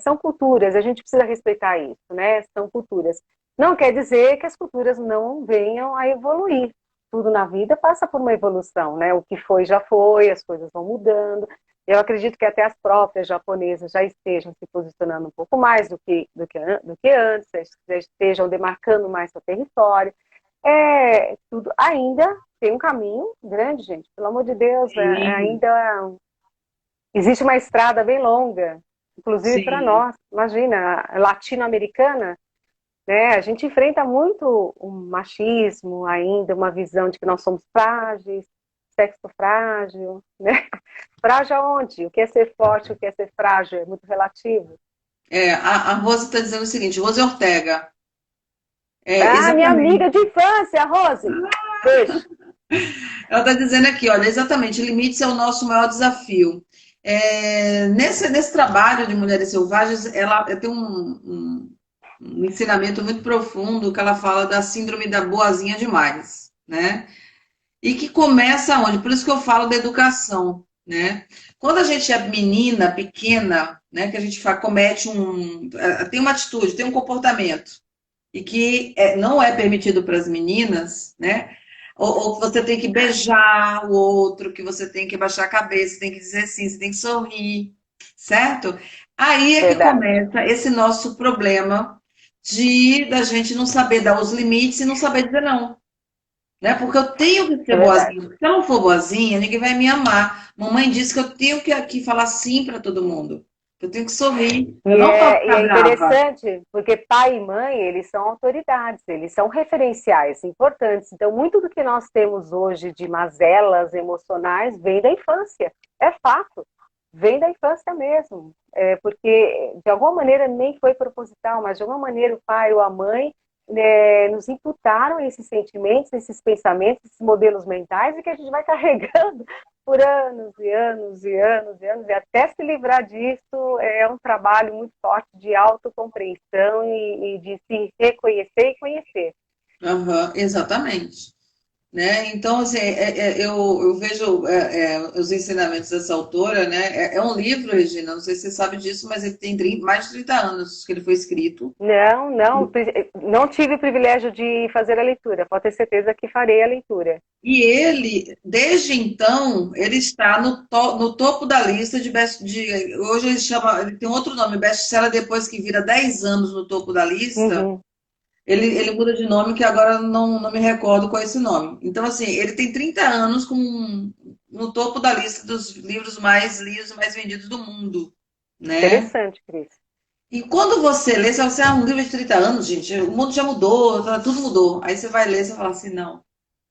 São culturas, a gente precisa respeitar isso, né? São culturas. Não quer dizer que as culturas não venham a evoluir. Tudo na vida passa por uma evolução, né? O que foi, já foi, as coisas vão mudando. Eu acredito que até as próprias japonesas já estejam se posicionando um pouco mais do que antes, já estejam demarcando mais seu território. Tudo ainda tem um caminho grande, gente. Pelo amor de Deus, Sim, ainda existe uma estrada bem longa, inclusive para sim. nós. Imagina, a latino-americana, né? A gente enfrenta muito o machismo ainda, uma visão de que nós somos frágeis, sexo frágil, né? Frágil aonde? O que é ser forte, o que é ser frágil? É muito relativo. A Rose está dizendo o seguinte, Rose Ortega. Ah, minha Exatamente. amiga de infância, Rose. Beijo. Ela está dizendo aqui, olha, exatamente, limites é o nosso maior desafio. Nesse trabalho de Mulheres Selvagens, ela tem um ensinamento muito profundo que ela fala da síndrome da boazinha demais, né? E que começa onde? Por isso que eu falo da educação, né? Quando a gente é menina, pequena, né, que a gente comete tem uma atitude, tem um comportamento e que não é permitido para as meninas, né? Ou que você tem que beijar o outro, que você tem que baixar a cabeça, tem que dizer sim, você tem que sorrir, certo? Aí é que Verdade. começa esse nosso problema da gente não saber dar os limites e não saber dizer não, né? Porque eu tenho que É ser verdade. boazinha. Se eu não for boazinha, ninguém vai me amar. Mamãe disse que eu tenho que aqui falar sim para todo mundo. Eu tenho que sorrir. Eu E não posso é, e ficar é brava. interessante, porque pai e mãe, eles são autoridades, eles são referenciais importantes. Então, muito do que nós temos hoje de mazelas emocionais vem da infância. É fato. Vem da infância mesmo. Porque, de alguma maneira, nem foi proposital, mas de alguma maneira o pai ou a mãe nos imputaram esses sentimentos, esses pensamentos, esses modelos mentais e que a gente vai carregando por anos e anos e anos e anos, e até se livrar disso é um trabalho muito forte de autocompreensão e de se reconhecer e conhecer. Aham, exatamente. Né? Então, assim, eu vejo os ensinamentos dessa autora, né? É um livro, Regina, não sei se você sabe disso, mas ele tem mais de 30 anos que ele foi escrito. Não, não, não tive o privilégio de fazer a leitura, pode ter certeza que farei a leitura. E ele, desde então, ele está no topo da lista hoje ele tem outro nome, best-seller, depois que vira 10 anos no topo da lista, Uhum. ele muda de nome, que agora não me recordo qual é esse nome. Então, assim, ele tem 30 anos no topo da lista dos livros mais lidos, mais vendidos do mundo, né? Interessante, Cris. E quando você lê, você fala assim, um livro de 30 anos, gente, o mundo já mudou, tudo mudou. Aí você vai ler, você fala assim, não,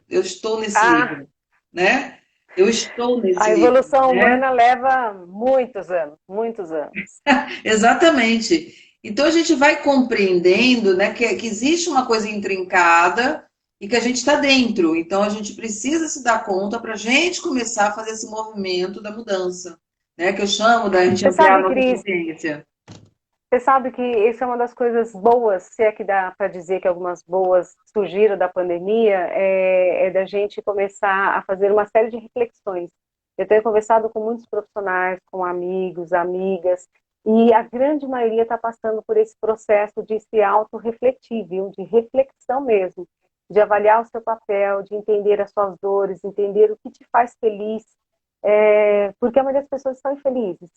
eu estou nesse Ah, livro, né? Eu estou nesse a livro, evolução né? humana leva muitos anos, muitos anos. Exatamente. Então a gente vai compreendendo, né, que existe uma coisa intrincada e que a gente está dentro. Então a gente precisa se dar conta para a gente começar a fazer esse movimento da mudança, né? Que eu chamo da gente Você ampliar sabe, a nossa Cris, consciência. você sabe que isso é uma das coisas boas, se é que dá para dizer que algumas boas surgiram da pandemia, é da gente começar a fazer uma série de reflexões. Eu tenho conversado com muitos profissionais, com amigos, amigas, e a grande maioria está passando por esse processo de se autorrefletir, viu? De reflexão mesmo. de avaliar o seu papel, de entender as suas dores, entender o que te faz feliz, porque a maioria das pessoas estão infelizes.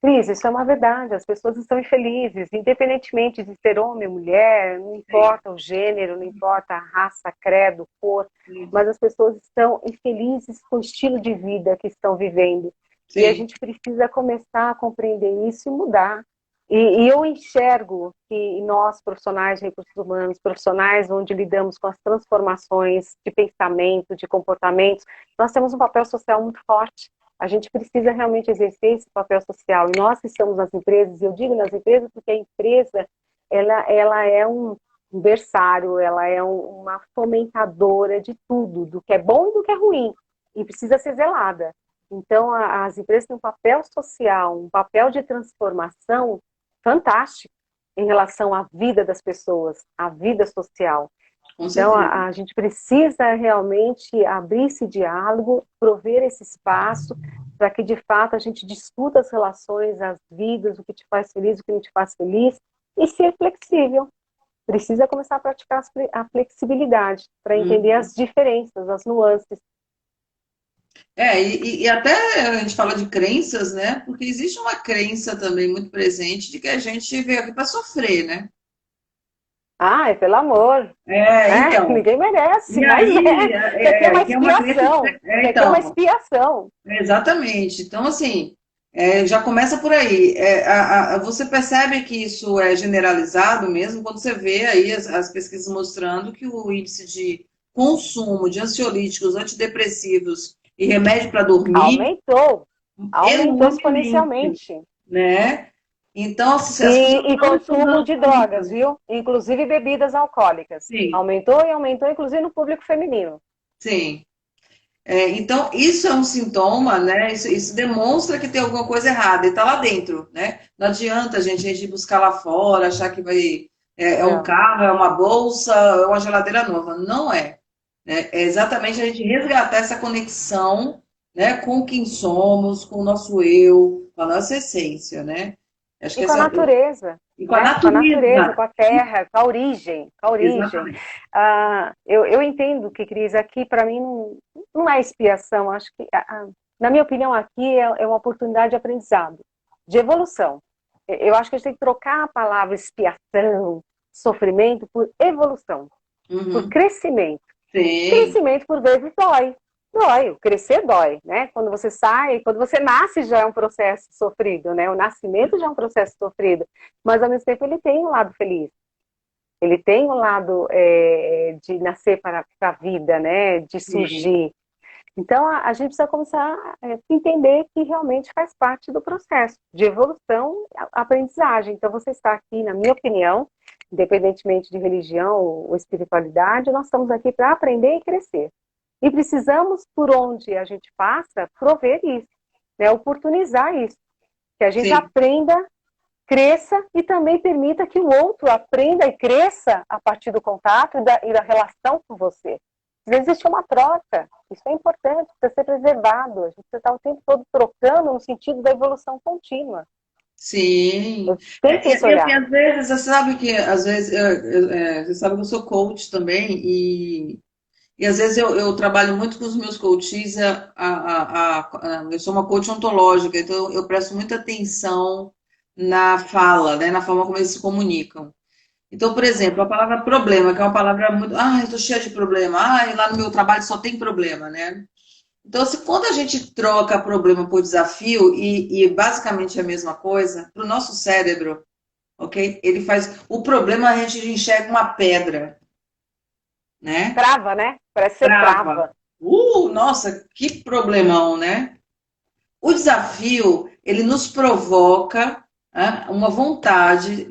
Cris, isso é uma verdade, as pessoas estão infelizes, independentemente de ser homem ou mulher, não importa o gênero, não importa a raça, credo, cor, mas as pessoas estão infelizes com o estilo de vida que estão vivendo. Sim. E a gente precisa começar a compreender isso e mudar. E eu enxergo que nós, profissionais de recursos humanos, profissionais onde lidamos com as transformações de pensamento, de comportamentos, nós temos um papel social muito forte. A gente precisa realmente exercer esse papel social. E nós que estamos nas empresas, eu digo nas empresas porque a empresa ela é um berçário, ela é uma fomentadora de tudo, do que é bom e do que é ruim, e precisa ser zelada. Então, as empresas têm um papel social, um papel de transformação fantástico em relação à vida das pessoas, à vida social. Então, a gente precisa realmente abrir esse diálogo, prover esse espaço para que, de fato, a gente discuta as relações, as vidas, o que te faz feliz, o que não te faz feliz, e ser flexível. Precisa começar a praticar a flexibilidade para entender as diferenças, as nuances. E até a gente fala de crenças, né? Porque existe uma crença também muito presente de que a gente veio aqui para sofrer, né? Ai, pelo amor. Então. Ninguém merece. E aí, é uma expiação. É uma expiação. Exatamente. Então, assim, já começa por aí. Você percebe que isso é generalizado mesmo quando você vê aí as pesquisas mostrando que o índice de consumo de ansiolíticos, antidepressivos e remédio para dormir aumentou exponencialmente, né? Então, e consumo de drogas, viu? Inclusive bebidas alcoólicas. Sim. Aumentou e aumentou, inclusive no público feminino. Sim. Então, isso é um sintoma, né? Isso demonstra que tem alguma coisa errada e está lá dentro, né? Não adianta a gente ir buscar lá fora, achar que vai um carro, é uma bolsa, é uma geladeira nova. Não é. É exatamente a gente resgatar essa conexão, né, com quem somos, com o nosso eu, com a nossa essência, né? Acho que com a natureza. E com a natureza. Com a terra, com a origem. Eu entendo que, Cris, aqui para mim não é expiação. Acho que, na minha opinião, aqui é uma oportunidade de aprendizado, de evolução. Eu acho que a gente tem que trocar a palavra expiação, sofrimento, por evolução, por crescimento. Sim. Crescimento, por vezes, dói. Dói, o crescer dói, né? Quando você sai, quando você nasce já é um processo sofrido, né? O nascimento já é um processo sofrido, mas ao mesmo tempo ele tem um lado feliz. Ele tem um lado de nascer para a vida, né? De surgir. Então a gente precisa começar a entender que realmente faz parte do processo de evolução, aprendizagem. Então você está aqui, na minha opinião, independentemente de religião ou espiritualidade, nós estamos aqui para aprender e crescer. E precisamos, por onde a gente passa, prover isso, né? Oportunizar isso. Que a gente aprenda, cresça e também permita que o outro aprenda e cresça a partir do contato e da relação com você. Existe uma troca, isso é importante, precisa ser preservado. A gente precisa estar o tempo todo trocando no sentido da evolução contínua. Sim. Tem que E olhar. às vezes, você sabe que você sabe que eu sou coach também, e às vezes eu trabalho muito com os meus coaches, eu sou uma coach ontológica, então eu presto muita atenção na fala, né, na forma como eles se comunicam. Então, por exemplo, a palavra problema, que é uma palavra muito... eu tô cheia de problema. Lá no meu trabalho só tem problema, né? Então, quando a gente troca problema por desafio, e basicamente é a mesma coisa, para o nosso cérebro, ok? Ele faz... O problema a gente enxerga uma pedra, né? Trava, né? Parece ser trava. Nossa, que problemão, né? O desafio, ele nos provoca uma vontade.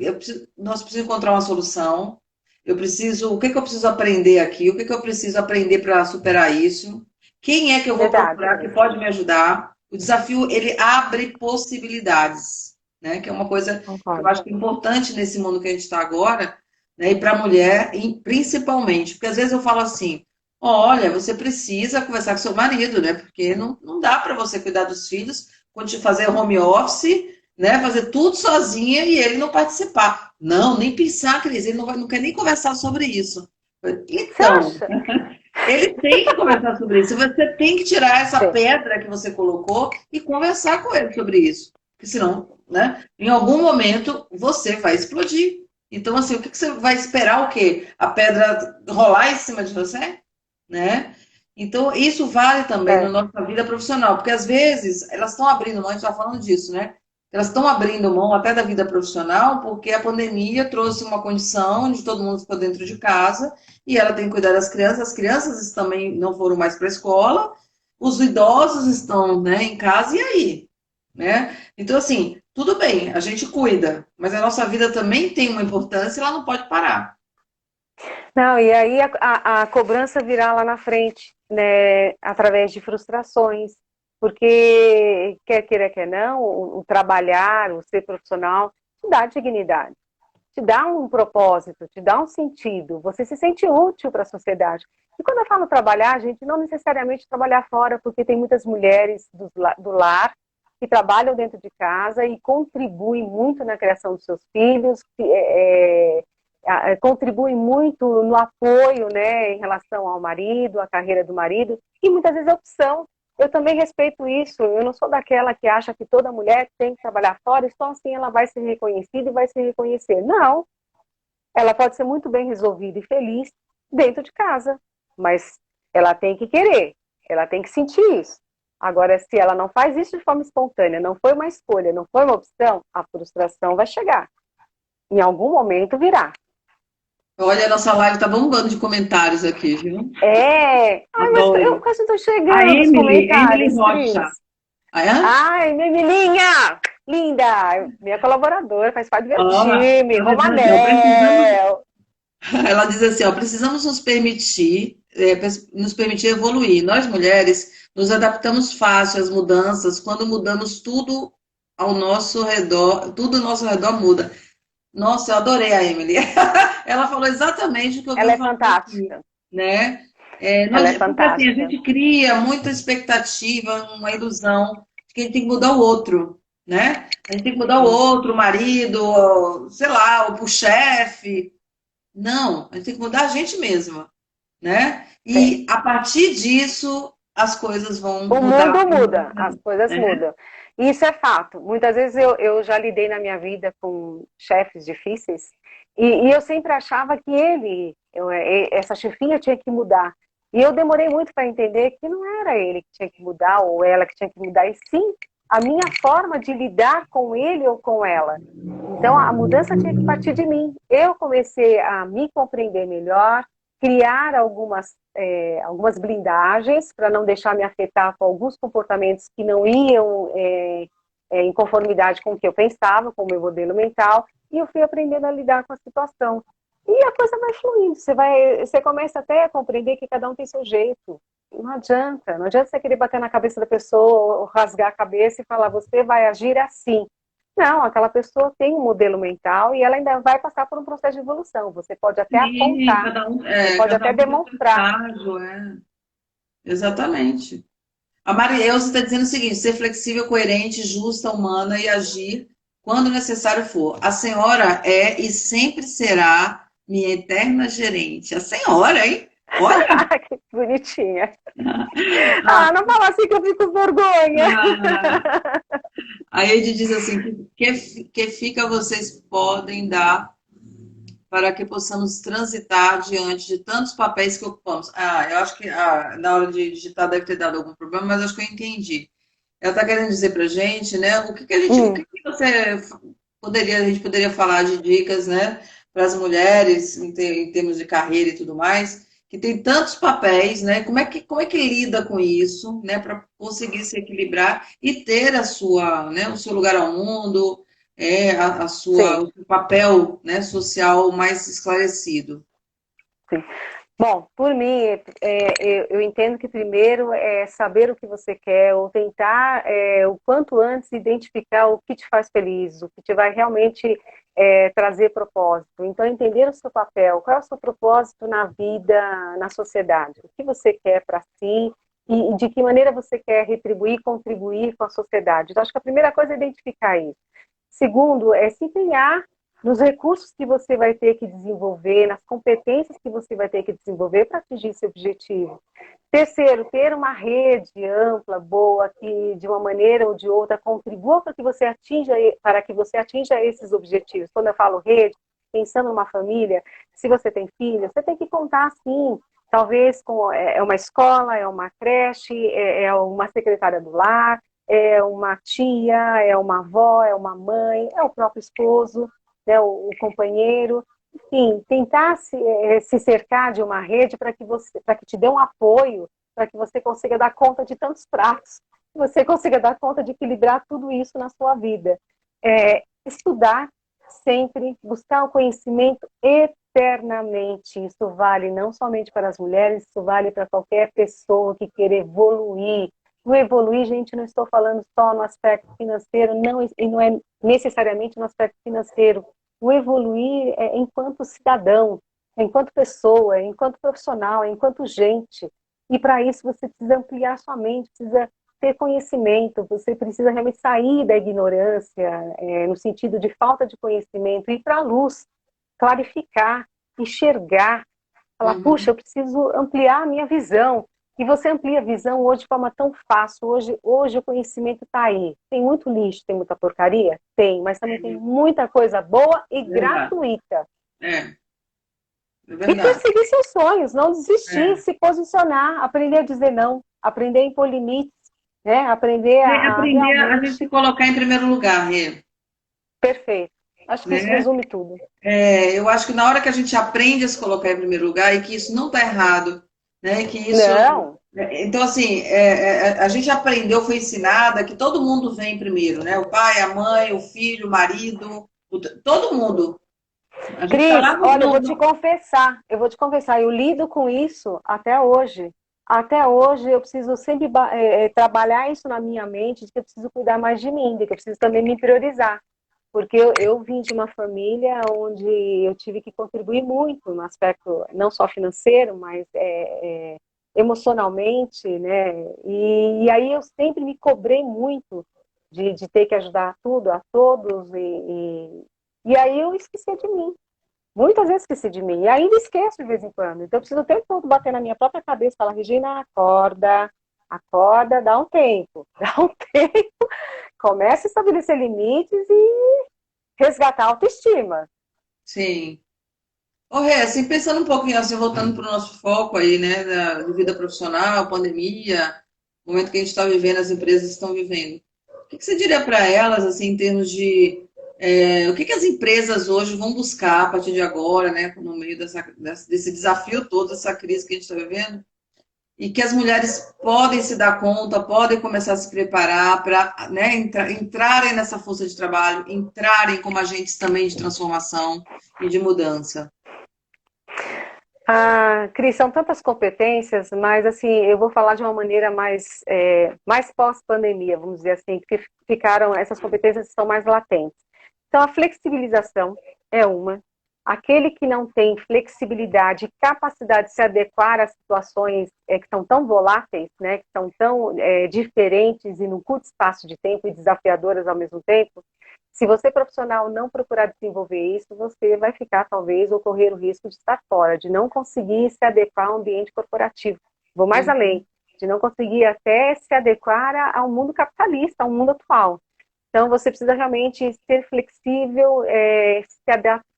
Nós precisamos encontrar uma solução. O que eu preciso aprender aqui? O que eu preciso aprender para superar isso? Quem é que eu vou procurar que pode me ajudar? O desafio, ele abre possibilidades, né? Que é uma coisa que eu acho que é importante nesse mundo que a gente está agora, né? E para a mulher, principalmente. Porque às vezes eu falo assim, olha, você precisa conversar com seu marido, né? Porque não dá para você cuidar dos filhos, fazer home office, né? Fazer tudo sozinha e ele não participar. Não, nem pensar, Cris, ele não quer nem conversar sobre isso. Você Então, acha? ele tem que conversar sobre isso. Você tem que tirar essa Sim. pedra que você colocou e conversar com ele sobre isso. Porque senão, né, em algum momento você vai explodir. Então, assim, o que você vai esperar o quê? A pedra rolar em cima de você? Né? Então, isso vale também na É. nossa vida profissional, porque às vezes elas estão abrindo mão, a gente está falando disso, né? Elas estão abrindo mão até da vida profissional, porque a pandemia trouxe uma condição onde todo mundo ficou dentro de casa e ela tem que cuidar das crianças. As crianças também não foram mais para a escola, os idosos estão, né, em casa, e aí? Né? Então, assim, tudo bem, a gente cuida, mas a nossa vida também tem uma importância e ela não pode parar. Não, e aí a cobrança virá lá na frente, né, através de frustrações, porque quer queira, quer não, o trabalhar, o ser profissional, te dá dignidade, te dá um propósito, te dá um sentido, você se sente útil para a sociedade. E quando eu falo trabalhar, gente, não necessariamente trabalhar fora, porque tem muitas mulheres do lar que trabalham dentro de casa e contribuem muito na criação dos seus filhos, contribui muito no apoio, né, em relação ao marido, à carreira do marido, e muitas vezes é opção. Eu também respeito isso, eu não sou daquela que acha que toda mulher tem que trabalhar fora e só assim ela vai ser reconhecida e vai se reconhecer. Não, ela pode ser muito bem resolvida e feliz dentro de casa, mas ela tem que querer, ela tem que sentir isso. Agora, se ela não faz isso de forma espontânea, não foi uma escolha, não foi uma opção, a frustração vai chegar. Em algum momento virá. Olha, a nossa live tá bombando de comentários aqui, viu? Ai, mas eu Adoro. quase estou A chegando os Emily comentários, Cris. Rocha. Ah, é? Ai, minha Emilinha! Linda! Minha colaboradora, faz parte do meu Ó, time, ela diz assim, ó, Romanel. ela diz assim, ó, precisamos nos permitir evoluir. Nós, mulheres, nos adaptamos fácil às mudanças. Quando mudamos tudo ao nosso redor, tudo ao nosso redor muda. Nossa, eu adorei a Emily. Ela falou exatamente o que eu Ela venho é falando aqui, fantástica. né? Ela é Porque assim, a fantástica. gente cria muita expectativa, uma ilusão de que a gente tem que mudar o outro, né? A gente tem que mudar o Sim, outro, o marido, sei lá, o chefe. Não, a gente tem que mudar a gente mesma, né? sim. E a partir disso, as coisas vão O mudar. mundo muda, as coisas Né? mudam. E isso é fato. Muitas vezes eu já lidei na minha vida com chefes difíceis e eu sempre achava que essa chefinha tinha que mudar. E eu demorei muito para entender que não era ele que tinha que mudar ou ela que tinha que mudar, e sim a minha forma de lidar com ele ou com ela. Então a mudança tinha que partir de mim. Eu comecei a me compreender melhor, criar algumas blindagens para não deixar me afetar com alguns comportamentos que não iam em conformidade com o que eu pensava, com o meu modelo mental, e eu fui aprendendo a lidar com a situação. E a coisa vai fluindo, você começa até a compreender que cada um tem seu jeito. Não adianta você querer bater na cabeça da pessoa, ou rasgar a cabeça e falar, você vai agir assim. Não, aquela pessoa tem um modelo mental e ela ainda vai passar por um processo de evolução. Você pode até Sim, apontar, você pode cada até um tem o seu demonstrar. estágio, exatamente. A Marielza está dizendo o seguinte: ser flexível, coerente, justa, humana e agir quando necessário for. A senhora é e sempre será minha eterna gerente. A senhora, hein? Olha! Que bonitinha. Ah, não fala assim que eu fico com vergonha. A Ed diz assim: que fica vocês podem dar para que possamos transitar diante de tantos papéis que ocupamos. Eu acho que na hora de digitar deve ter dado algum problema, mas acho que eu entendi. Ela está querendo dizer para a gente, né? O Hum, que que a gente poderia falar de dicas, né, para as mulheres em termos de carreira e tudo mais, que tem tantos papéis, né? Como é que lida com isso, né, para conseguir se equilibrar e ter né, o seu lugar ao mundo, sim, o seu papel, né, social mais esclarecido. sim. Bom, por mim, eu entendo que primeiro é saber o que você quer, ou tentar o quanto antes identificar o que te faz feliz, o que te vai realmente trazer propósito. Então, entender o seu papel, qual é o seu propósito na vida, na sociedade, o que você quer para si e de que maneira você quer retribuir, contribuir com a sociedade. Então, acho que a primeira coisa é identificar isso. Segundo, é se empenhar nos recursos que você vai ter que desenvolver, nas competências que você vai ter que desenvolver para atingir esse objetivo. Terceiro, ter uma rede ampla, boa, que de uma maneira ou de outra contribua para que você atinja esses objetivos. Quando eu falo rede, pensando numa família, se você tem filho, você tem que contar sim, talvez com uma escola, é uma creche, é uma secretária do lar, é uma tia, é uma avó, é uma mãe, é o próprio esposo, né, o companheiro. Enfim, tentar se cercar de uma rede para que te dê um apoio, para que você consiga dar conta de tantos pratos, que você consiga dar conta de equilibrar tudo isso na sua vida. Estudar sempre, buscar o conhecimento eternamente. Isso vale não somente para as mulheres, isso vale para qualquer pessoa que queira evoluir. O evoluir, gente, não estou falando só no aspecto financeiro, não, e não é necessariamente no aspecto financeiro. O evoluir é enquanto cidadão, enquanto pessoa, enquanto profissional, enquanto gente. E para isso você precisa ampliar sua mente, precisa ter conhecimento, você precisa realmente sair da ignorância, no sentido de falta de conhecimento, ir para a luz, clarificar, enxergar, falar, puxa, eu preciso ampliar a minha visão. E você amplia a visão hoje de forma tão fácil. Hoje o conhecimento está aí. Tem muito lixo, tem muita porcaria? Tem, mas também tem muita coisa boa e gratuita. É E verdade. perseguir seus sonhos, não desistir, se posicionar, aprender a dizer não, aprender a impor limites, né? Aprender a Aprender a gente realmente... se colocar em primeiro lugar, Rê, Perfeito. Acho que isso né? resume tudo. Eu acho que na hora que a gente aprende a se colocar em primeiro lugar e que isso não está errado, né? Que isso, Não, então assim, a gente aprendeu, foi ensinada que todo mundo vem primeiro, né? O pai, a mãe, o filho, o marido, todo mundo. A gente está Cris, lá olha, eu vou te confessar, eu lido com isso até hoje. Até hoje eu preciso sempre trabalhar isso na minha mente, de que eu preciso cuidar mais de mim, de que eu preciso também me priorizar. Porque eu vim de uma família onde eu tive que contribuir muito no aspecto não só financeiro, mas emocionalmente, né? E aí eu sempre me cobrei muito de ter que ajudar tudo, a todos, e aí eu esqueci de mim. Muitas vezes esqueci de mim. E ainda esqueço de vez em quando. Então eu preciso o tempo todo bater na minha própria cabeça e falar, Regina, acorda, acorda, dá um tempo, dá um tempo, começa a estabelecer limites e resgatar a autoestima. Sim. Ô, Rê, assim, pensando um pouquinho, assim, voltando para o nosso foco aí, né, da vida profissional, pandemia, o momento que a gente está vivendo, as empresas estão vivendo. O que você diria para elas, assim, em termos de o que as empresas hoje vão buscar a partir de agora, né, no meio desse desafio todo, dessa crise que a gente está vivendo, e que as mulheres podem se dar conta, podem começar a se preparar para, né, entrarem nessa força de trabalho, entrarem como agentes também de transformação e de mudança. Ah, Cris, são tantas competências, mas assim, eu vou falar de uma maneira mais pós-pandemia, vamos dizer assim, porque essas competências estão mais latentes. Então, a flexibilização é uma. Aquele que não tem flexibilidade e capacidade de se adequar a situações que são tão voláteis, né, que são tão diferentes e num curto espaço de tempo e desafiadoras ao mesmo tempo, se você profissional não procurar desenvolver isso, você vai ficar, talvez, ou correr o risco de estar fora, de não conseguir se adequar ao ambiente corporativo. Vou mais além, de não conseguir até se adequar ao mundo capitalista, ao mundo atual. Então, você precisa realmente ser flexível, se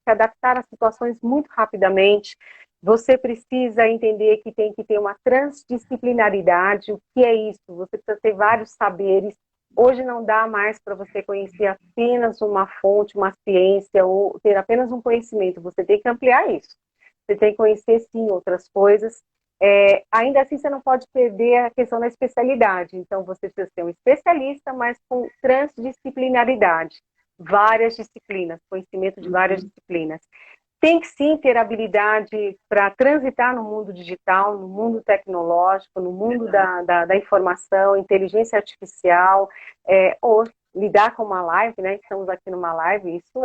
adaptar a situações muito rapidamente. Você precisa entender que tem que ter uma transdisciplinaridade. O que é isso? Você precisa ter vários saberes. Hoje não dá mais para você conhecer apenas uma fonte, uma ciência, ou ter apenas um conhecimento. Você tem que ampliar isso. Você tem que conhecer, sim, outras coisas. Ainda assim, você não pode perder a questão da especialidade. Então, você precisa ser um especialista, mas com transdisciplinaridade. Várias disciplinas, conhecimento de várias disciplinas. Tem que sim ter habilidade para transitar no mundo digital, no mundo tecnológico, no mundo da informação, inteligência artificial, ou lidar com uma live, né? Estamos aqui numa live, isso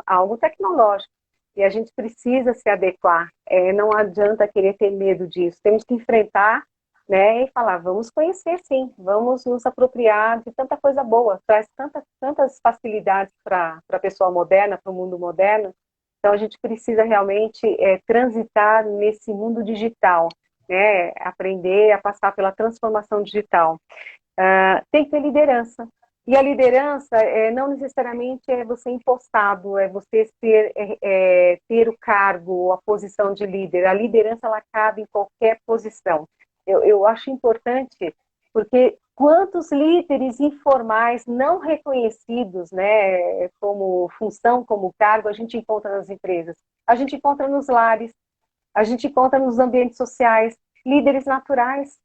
algo tecnológico. E a gente precisa se adequar. Não adianta querer ter medo disso. Temos que enfrentar né? E falar, vamos conhecer sim, vamos nos apropriar de tanta coisa boa, traz tantas facilidades para a pessoa moderna, para o mundo moderno. Então a gente precisa realmente transitar nesse mundo digital, né? Aprender a passar pela transformação digital. Tem que ter liderança. E a liderança não necessariamente é você impostado, é você ter o cargo, a posição de líder. A liderança ela cabe em qualquer posição. Eu acho importante porque quantos líderes informais não reconhecidos, né, como função, como cargo, a gente encontra nas empresas. A gente encontra nos lares, a gente encontra nos ambientes sociais, líderes naturais,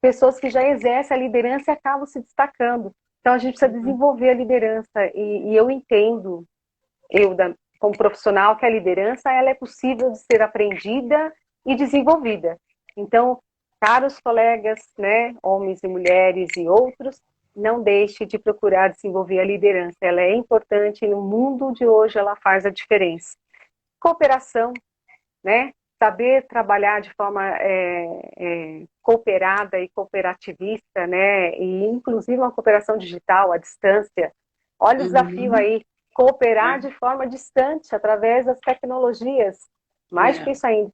pessoas que já exercem a liderança e acabam se destacando. Então, a gente precisa desenvolver a liderança. E eu entendo, como profissional, que a liderança ela é possível de ser aprendida e desenvolvida. Então, caros colegas, né, homens e mulheres e outros, não deixe de procurar desenvolver a liderança. Ela é importante e no mundo de hoje ela faz a diferença. Cooperação, né? Saber trabalhar de forma cooperada e cooperativista, né? E inclusive uma cooperação digital à distância. Olha o desafio aí, cooperar de forma distante através das tecnologias. Mais do que isso ainda.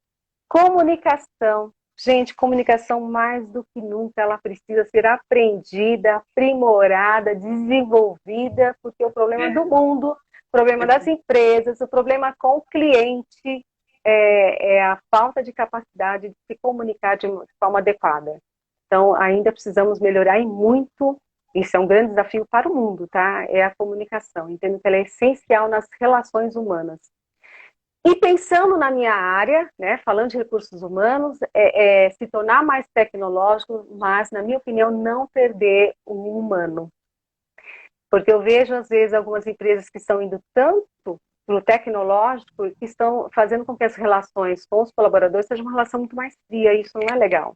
Comunicação. Gente, comunicação mais do que nunca ela precisa ser aprendida, aprimorada, desenvolvida, porque o problema do mundo, o problema das empresas, o problema com o cliente é a falta de capacidade de se comunicar de forma adequada. Então, ainda precisamos melhorar e muito. Isso é um grande desafio para o mundo, tá? É a comunicação. Entendo que ela é essencial nas relações humanas. E pensando na minha área, né, falando de recursos humanos, se tornar mais tecnológico, mas, na minha opinião, não perder o humano. Porque eu vejo, às vezes, algumas empresas que estão indo tanto para o tecnológico que estão fazendo com que as relações com os colaboradores sejam uma relação muito mais fria, e isso não é legal.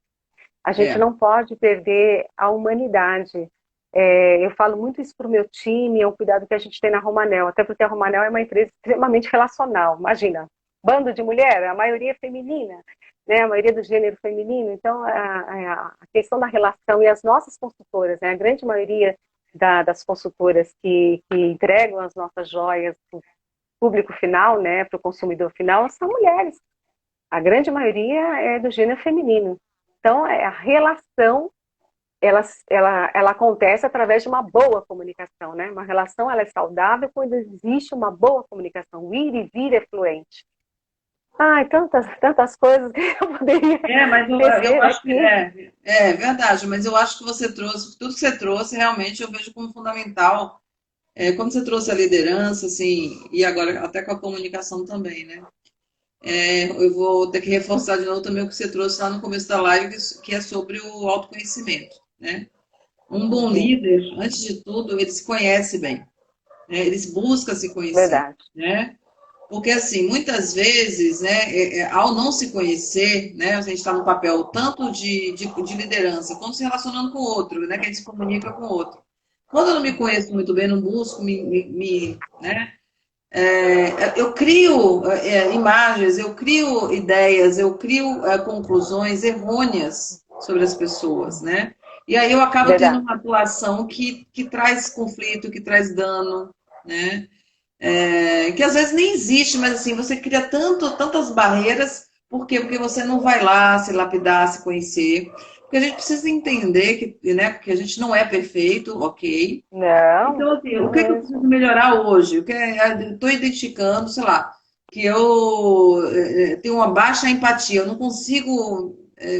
A gente não pode perder a humanidade. Eu falo muito isso para o meu time, é um cuidado que a gente tem na Romanel, até porque a Romanel é uma empresa extremamente relacional. Imagina, bando de mulher, a maioria é feminina, né? A maioria do gênero feminino. Então, a questão da relação e as nossas consultoras, né? A grande maioria das consultoras que entregam as nossas joias para o público final, né? Para o consumidor final, são mulheres. A grande maioria é do gênero feminino. Então, a relação ela acontece através de uma boa comunicação, né? Uma relação ela é saudável quando existe uma boa comunicação. O ir e vir é fluente. Ai, tantas coisas que eu poderia Mas eu acho que aqui. é verdade, mas eu acho que você trouxe, tudo que você trouxe, realmente eu vejo como fundamental. Como você trouxe a liderança, assim, e agora até com a comunicação também, né? Eu vou ter que reforçar de novo também o que você trouxe lá no começo da live, que é sobre o autoconhecimento, né? Um bom líder, antes de tudo, ele se conhece bem, né? Ele busca se conhecer, Verdade. né? Porque, assim, muitas vezes, né, ao não se conhecer, né, a gente está no papel tanto de liderança, quanto se relacionando com o outro, né, que a gente se comunica com o outro. Quando eu não me conheço muito bem, não busco né, eu crio imagens, eu crio ideias, eu crio conclusões errôneas sobre as pessoas, né? E aí eu acabo tendo Verdade. uma atuação que traz conflito, que traz dano, né? Que às vezes nem existe, mas assim, você cria tantas barreiras, por quê? Porque você não vai lá se lapidar, se conhecer. Porque a gente precisa entender que, né, que a gente não é perfeito, ok? Não, Então, assim, o não que que eu preciso mesmo. melhorar hoje? Estou identificando, sei lá, que eu tenho uma baixa empatia, eu não consigo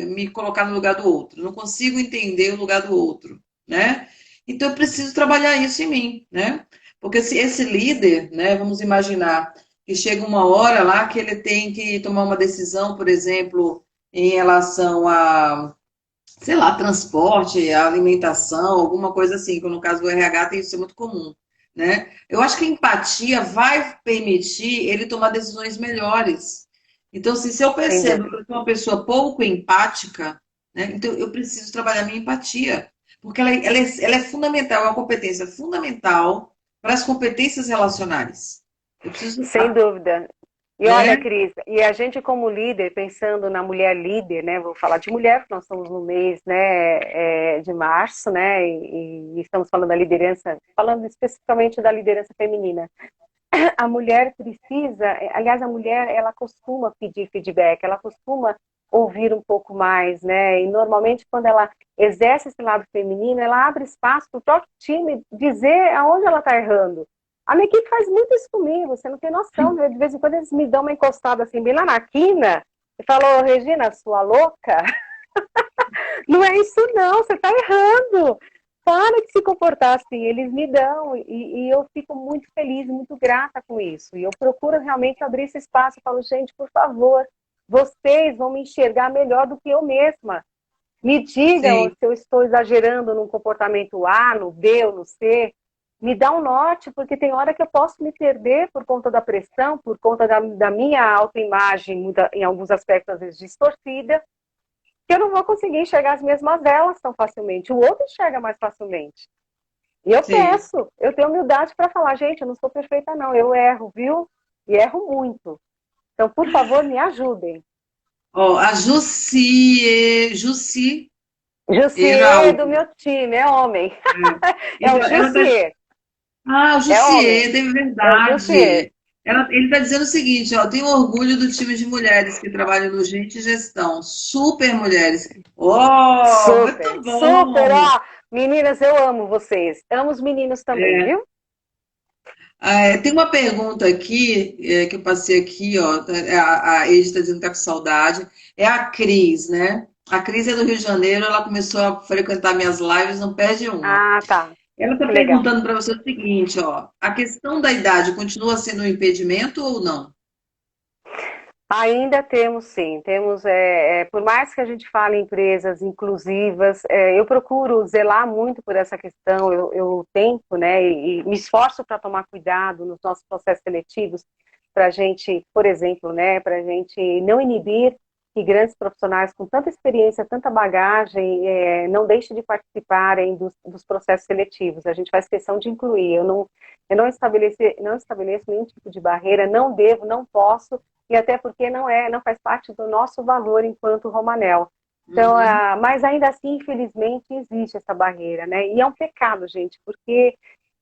me colocar no lugar do outro, não consigo entender o lugar do outro, né? Então, eu preciso trabalhar isso em mim, né? Porque se esse líder, né, vamos imaginar que chega uma hora lá que ele tem que tomar uma decisão, por exemplo, em relação a sei lá, transporte, alimentação, alguma coisa assim, que no caso do RH tem isso é muito comum, né? Eu acho que a empatia vai permitir ele tomar decisões melhores. Então, assim, se eu Sem percebo que dúvida. eu sou uma pessoa pouco empática, né, então eu preciso trabalhar minha empatia, porque ela é fundamental, é uma competência fundamental para as competências relacionais. Eu preciso Sem dúvida. E olha, né? Cris, e a gente como líder, pensando na mulher líder, né? Vou falar de mulher, porque nós estamos no mês, né, de março, né? E estamos falando da liderança, falando especificamente da liderança feminina. A mulher precisa, aliás, a mulher, ela costuma pedir feedback, ela costuma ouvir um pouco mais, né? E normalmente quando ela exerce esse lado feminino, ela abre espaço para o próprio time dizer aonde ela está errando. A minha equipe faz muito isso comigo, você não tem noção, né? De vez em quando eles me dão uma encostada assim, bem lá na quina, e falam, Regina, sua louca, não é isso não, você está errando. Para de se comportar assim, eles me dão e eu fico muito feliz, muito grata com isso. E eu procuro realmente abrir esse espaço. Eu falo, gente, por favor, vocês vão me enxergar melhor do que eu mesma. Me digam Sim, se eu estou exagerando num comportamento A, no B ou no C. Me dá um norte, porque tem hora que eu posso me perder por conta da pressão, por conta da minha autoimagem, em alguns aspectos, às vezes, distorcida, que eu não vou conseguir enxergar as mesmas velas tão facilmente. O outro enxerga mais facilmente. E eu sim. peço, eu tenho humildade para falar, gente, eu não sou perfeita não, eu erro, viu? E erro muito. Então, por favor, me ajudem. Ó, a Jussi Jussier do Eraújo. meu time, é homem. É o Então, ela tá, Jussier, o é homem, Jussier, tem é o Jussier. verdade. Ele está dizendo o seguinte, ó, tenho orgulho do time de mulheres que trabalham no Gente e Gestão. Super mulheres. Oh, Super, muito super, bom! ó. Meninas, eu amo vocês. Amo os meninos também, viu? Tem uma pergunta aqui, que eu passei aqui, ó. A Ed está dizendo que está com saudade. É a Cris, né? A Cris é do Rio de Janeiro, ela começou a frequentar minhas lives, não perde uma. Ah, tá. Ela está Que legal. perguntando para você o seguinte, ó. A questão da idade continua sendo um impedimento ou não? Ainda temos, sim. Temos, por mais que a gente fale em empresas inclusivas, eu procuro zelar muito por essa questão. Eu tento, né, e me esforço para tomar cuidado nos nossos processos seletivos, para a gente, por exemplo, né, para a gente não inibir que grandes profissionais com tanta experiência, tanta bagagem, não deixem de participarem dos processos seletivos. A gente faz questão de incluir. Eu não estabeleço nenhum tipo de barreira, não devo, não posso e até porque não faz parte do nosso valor enquanto Romanel. Então, Uhum. mas ainda assim, infelizmente, existe essa barreira, né? E é um pecado, gente, porque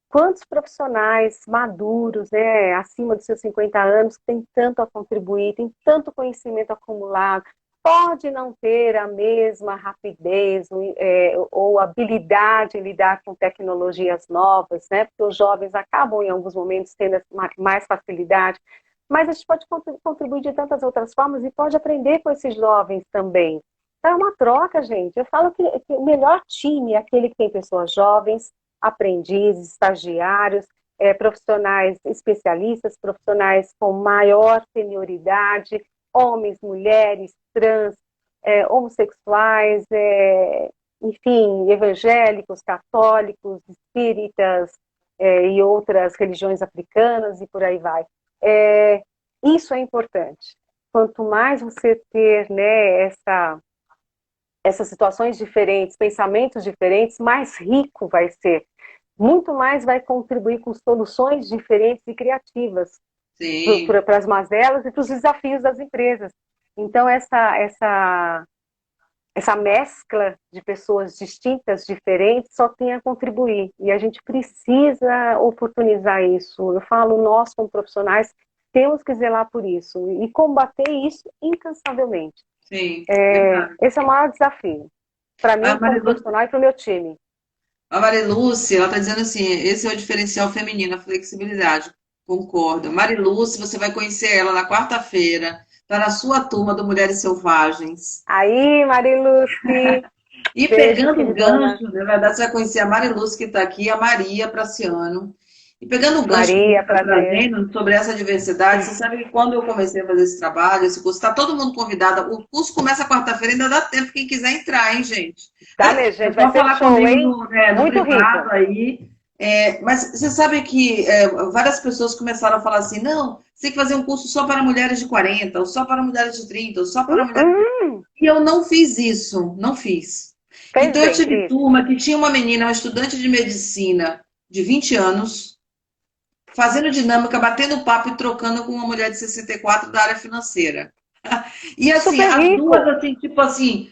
quantos profissionais maduros, né, acima dos seus 50 anos, têm tanto a contribuir, têm tanto conhecimento acumulado, pode não ter a mesma rapidez ou habilidade em lidar com tecnologias novas, né? Porque os jovens acabam, em alguns momentos, tendo mais facilidade, mas a gente pode contribuir de tantas outras formas e pode aprender com esses jovens também. Então, é uma troca, gente. Eu falo que o melhor time é aquele que tem pessoas jovens, aprendizes, estagiários, profissionais especialistas, profissionais com maior senioridade, homens, mulheres, trans, homossexuais, enfim, evangélicos, católicos, espíritas, e outras religiões africanas e por aí vai. É, isso é importante. Quanto mais você ter, né, essas situações diferentes, pensamentos diferentes, mais rico vai ser. Muito mais vai contribuir com soluções diferentes e criativas Sim. para as mazelas e para os desafios das empresas. Então, essa mescla de pessoas distintas, diferentes, só tem a contribuir. E a gente precisa oportunizar isso. Eu falo, nós, como profissionais, temos que zelar por isso e combater isso incansavelmente. Sim, verdade. Esse é o maior desafio para A mim, como Marilu, profissional, e para o meu time. a Marilúcia, ela está dizendo assim, esse é o diferencial feminino, a flexibilidade. Concordo. Marilúcia, você vai conhecer ela na quarta-feira. Está na sua turma do Mulheres Selvagens. Aí, Mariluce, E beijo, pegando o queridona. gancho, na verdade, você vai conhecer a Mariluz que está aqui, a Maria Praciano. E pegando o gancho que você Maria, está prazer. trazendo sobre essa diversidade, você sabe que quando eu comecei a fazer esse trabalho, esse curso, está todo mundo convidado. O curso começa quarta-feira, ainda dá tempo quem quiser entrar, hein, gente? Tá mesmo, É gente, vai só ser falar show, comigo hein? no Muito privado rico. aí. Mas você sabe que várias pessoas começaram a falar assim, não, você tem que fazer um curso só para mulheres de 40, ou só para mulheres de 30, ou só para mulheres... Hum, E eu não fiz isso, não fiz. fez Então eu bem, tive Cris. turma que tinha uma menina, uma estudante de medicina de 20 anos, fazendo dinâmica, batendo papo e trocando com uma mulher de 64 da área financeira. E assim, Super as duas, rico. assim, tipo assim,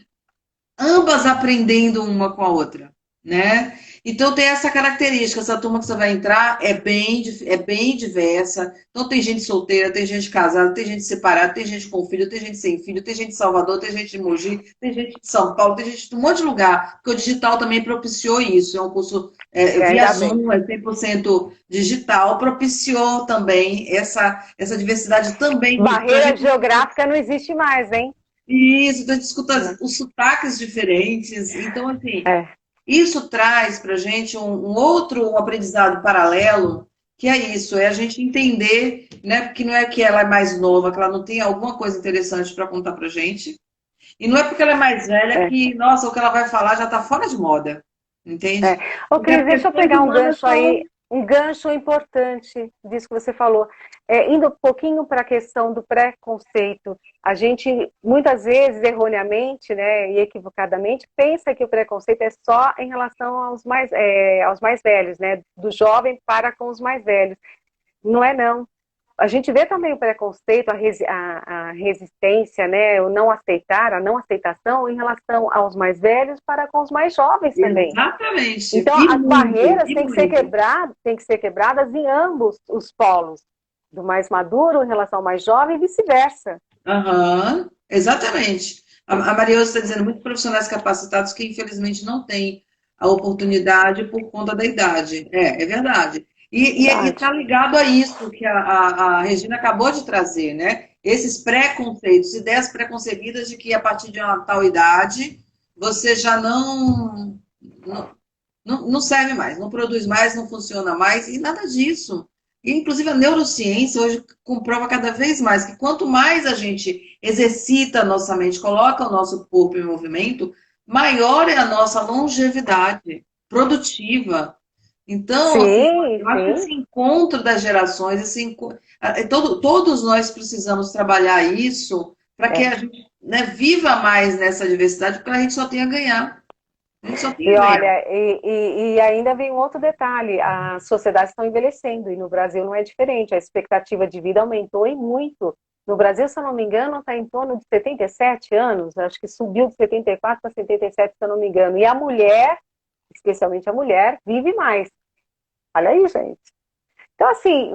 ambas aprendendo uma com a outra, né? Então tem essa característica, essa turma que você vai entrar é bem diversa. Então tem gente solteira, tem gente casada, tem gente separada, tem gente com filho, tem gente sem filho, tem gente de Salvador, tem gente de Mogi, tem gente de São Paulo, tem gente de um monte de lugar, porque o digital também propiciou isso. É um curso E via ainda bem. Zoom, é 100% digital, propiciou também essa diversidade também disso. Então, a Barreira gente geográfica não existe mais, hein? isso, então a gente escuta Né? os sotaques diferentes. Então, assim, É, isso traz para a gente um outro aprendizado paralelo, que é isso, é a gente entender, né, que não é que ela é mais nova, que ela não tem alguma coisa interessante para contar para gente, e não é porque ela é mais velha é, que, nossa, o que ela vai falar já está fora de moda, é. entende? Ô, Porque as Cris, deixa eu questões pegar um humanas gancho são. aí, um gancho importante disso que você falou. Indo um pouquinho para a questão do preconceito. A gente, muitas vezes, erroneamente, né, e equivocadamente, pensa que o preconceito é só em relação aos mais velhos, né, do jovem para com os mais velhos. Não é, não. A gente vê também o preconceito, a resistência, né, o não aceitar, a não aceitação em relação aos mais velhos para com os mais jovens também. Exatamente, Então, vi as muito, barreiras vi muito. têm que ser quebradas em ambos os polos, do mais maduro em relação ao mais jovem e vice-versa. Aham, exatamente. A Mariana está dizendo muitos profissionais capacitados que infelizmente não têm a oportunidade por conta da idade. É verdade. E está Verdade. ligado a isso que a Regina acabou de trazer, né? Esses preconceitos, ideias preconcebidas de que a partir de uma tal idade você já não serve mais, não produz mais, não funciona mais, e nada disso. E, inclusive, a neurociência hoje comprova cada vez mais que quanto mais a gente exercita a nossa mente, coloca o nosso corpo em movimento, maior é a nossa longevidade produtiva. Então, assim, Sim, eu acho que sim. esse encontro das gerações, todos nós precisamos trabalhar isso para que É. a gente, né, viva mais nessa diversidade, porque a gente só tem a ganhar. A gente só tem E a ganhar. olha, e ainda vem um outro detalhe: as sociedades estão envelhecendo e no Brasil não é diferente. A expectativa de vida aumentou e muito. No Brasil, se eu não me engano, está em torno de 77 anos, acho que subiu de 74 para 77, se eu não me engano. E a mulher, especialmente a mulher, vive mais. Olha aí, gente. Então, assim,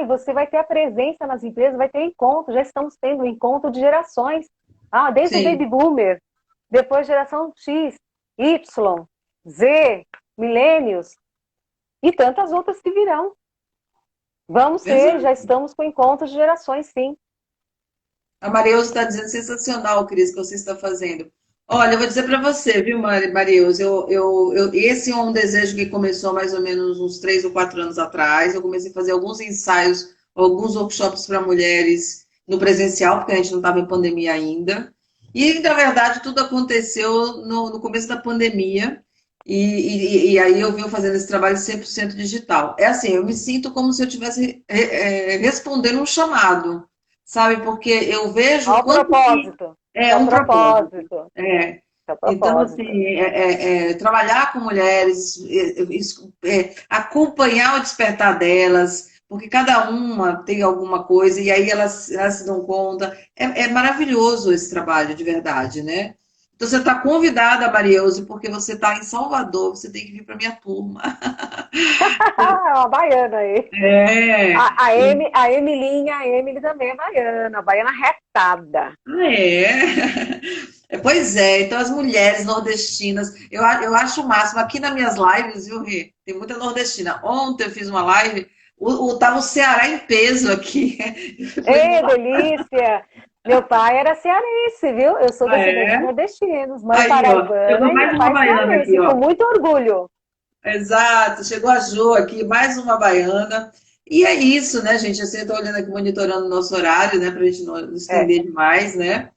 você vai ter a presença nas empresas, vai ter encontro, já estamos tendo encontro de gerações. Ah, desde o Sim, baby boomer, depois geração X, Y, Z, milênios e tantas outras que virão. Vamos ter, já exato. estamos com encontros de gerações, sim. A Marieuza está dizendo sensacional, Cris, que você está fazendo. Olha, eu vou dizer para você, viu, Marieuza, esse é um desejo que começou mais ou menos uns 3 ou 4 anos atrás. Eu comecei a fazer alguns ensaios, alguns workshops para mulheres no presencial, porque a gente não estava em pandemia ainda. E, na verdade, tudo aconteceu no começo da pandemia. E aí eu venho fazendo esse trabalho 100% digital. É assim, eu me sinto como se eu estivesse respondendo um chamado, sabe? Porque eu vejo o Ao quanto que propósito, é ao um propósito. propósito, É. ao Então, propósito. assim, trabalhar com mulheres, acompanhar o despertar delas, porque cada uma tem alguma coisa e aí elas se dão conta. É maravilhoso esse trabalho, de verdade, né? Então, você está convidada, Marielse, porque você está em Salvador, você tem que vir para minha turma. É uma baiana aí. É. A Emilinha, a Emily também é baiana, baiana retada. Ah, é? Pois é, então as mulheres nordestinas, eu acho o máximo. Aqui nas minhas lives, viu, Rê? Tem muita nordestina. Ontem eu fiz uma live, tava o Ceará em peso aqui. Eu falei, Ê, delícia! Meu pai era cearense, viu? Eu sou ah, descendente de é? nordestinos, mãe Aí, ó, paraibana chegou e meu mais uma pai baiana aqui, cearense, com ó. muito orgulho. Exato, chegou a Jo aqui, mais uma baiana. E é isso, né, gente? Assim, eu estou olhando aqui, monitorando o nosso horário, né, para a gente não É. estender demais, né?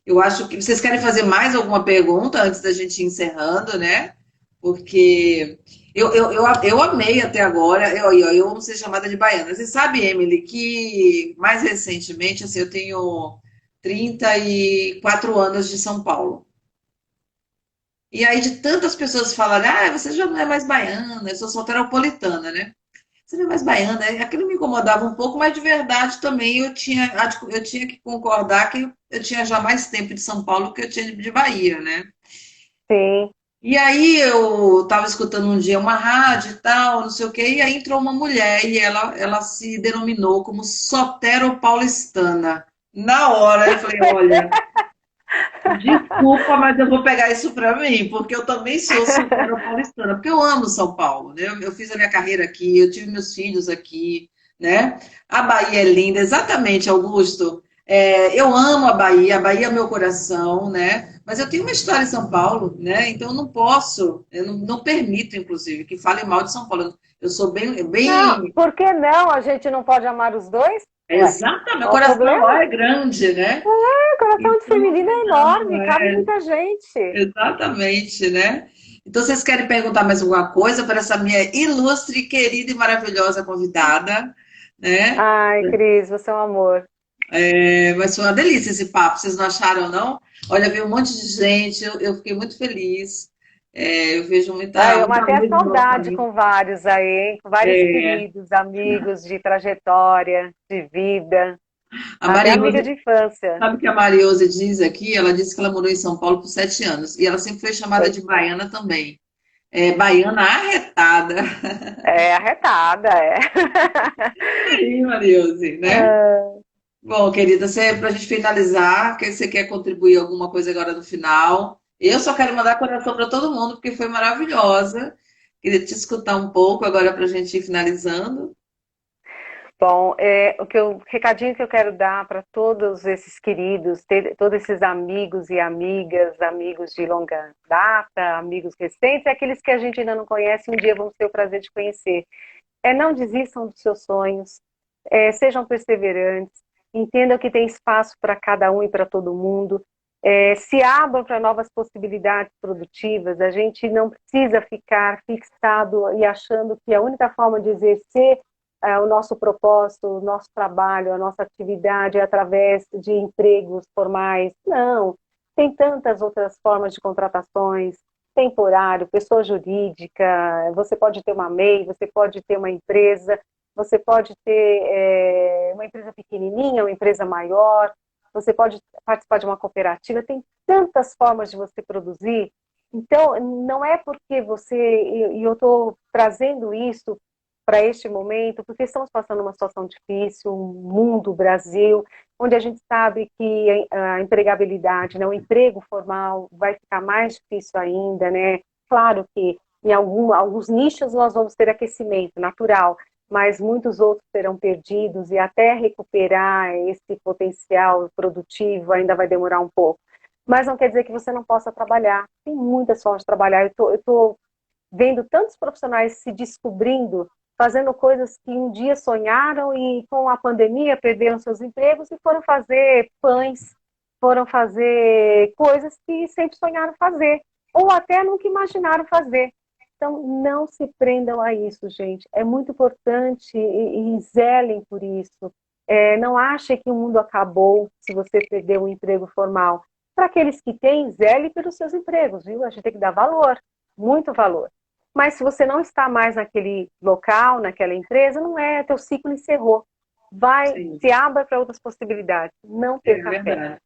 Eu acho que vocês querem fazer mais alguma pergunta antes da gente ir encerrando, né? Porque eu amei até agora, eu amo ser chamada de baiana. Você sabe, Emily, que mais recentemente, assim, eu tenho 34 anos de São Paulo. E aí, de tantas pessoas falarem, ah, você já não é mais baiana, eu sou soteropolitana, né? Você não é mais baiana, né? Aquilo me incomodava um pouco, mas de verdade também eu tinha que concordar que eu tinha já mais tempo de São Paulo que eu tinha de Bahia, né? Sim. E aí eu estava escutando um dia uma rádio e tal, não sei o quê, e aí entrou uma mulher e ela se denominou como soteropaulistana. Na hora eu falei, olha, desculpa, mas eu vou pegar isso para mim, porque eu também sou paulistana, porque eu amo São Paulo, né? Eu fiz a minha carreira aqui, eu tive meus filhos aqui, né? A Bahia é linda, exatamente, Augusto. Eu amo a Bahia é meu coração, né? Mas eu tenho uma história em São Paulo, né? Então eu não posso, eu não permito, inclusive, que fale mal de São Paulo. Eu sou Não, bem, por que não? A gente não pode amar os dois? Ué, exatamente, meu qual o coração ó, problema? é grande, né? O coração de Então, feminino é não, enorme, cabe muita gente. exatamente, né? Então, vocês querem perguntar mais alguma coisa para essa minha ilustre, querida e maravilhosa convidada, né? Ai, Cris, você é um amor. Mas foi uma delícia esse papo, vocês não acharam, não? Olha, veio um monte de gente, eu fiquei muito feliz. Eu vejo Ai, eu muita matei a luz no nosso saudade caminho. com vários aí, hein? Com vários É, queridos, amigos de trajetória, de vida, a até amiga Mariose, de infância. sabe o que a Mariose diz aqui? Ela disse que ela morou em São Paulo por 7 anos e ela sempre foi chamada Pois de baiana também. Baiana arretada. é, arretada, é. E aí, Mariose, né? Ah, Bom, querida, para a gente finalizar, que você quer contribuir alguma coisa agora no final? Eu só quero mandar coração para todo mundo, porque foi maravilhosa. Queria te escutar um pouco agora para a gente ir finalizando. bom, recadinho que eu quero dar para todos esses queridos, todos esses amigos e amigas, amigos de longa data, amigos recentes, e aqueles que a gente ainda não conhece, um dia vamos ter o prazer de conhecer. Não desistam dos seus sonhos, sejam perseverantes, entendam que tem espaço para cada um e para todo mundo, se abram para novas possibilidades produtivas, a gente não precisa ficar fixado e achando que a única forma de exercer o nosso propósito, o nosso trabalho, a nossa atividade é através de empregos formais. Não, tem tantas outras formas de contratações, temporário, pessoa jurídica, você pode ter uma MEI, você pode ter uma empresa, você pode ter uma empresa pequenininha, uma empresa maior, você pode participar de uma cooperativa, tem tantas formas de você produzir. Então, não é porque e eu estou trazendo isso para este momento, porque estamos passando uma situação difícil, um mundo, Brasil, onde a gente sabe que a empregabilidade, né, o emprego formal vai ficar mais difícil ainda, né? Claro que em alguns nichos nós vamos ter aquecimento natural, mas muitos outros serão perdidos e até recuperar esse potencial produtivo ainda vai demorar um pouco. Mas não quer dizer que você não possa trabalhar. Tem muitas formas de trabalhar. Eu estou vendo tantos profissionais se descobrindo, fazendo coisas que um dia sonharam e com a pandemia perderam seus empregos e foram fazer pães, foram fazer coisas que sempre sonharam fazer, ou até nunca imaginaram fazer. Então, não se prendam a isso, gente. É muito importante e zelem por isso. Não ache que o mundo acabou se você perdeu um emprego formal. Para aqueles que têm, zele pelos seus empregos, viu? A gente tem que dar valor, muito valor. Mas se você não está mais naquele local, naquela empresa, não é, teu ciclo encerrou. Vai, Sim, se abra para outras possibilidades. Não é perca fé. verdade.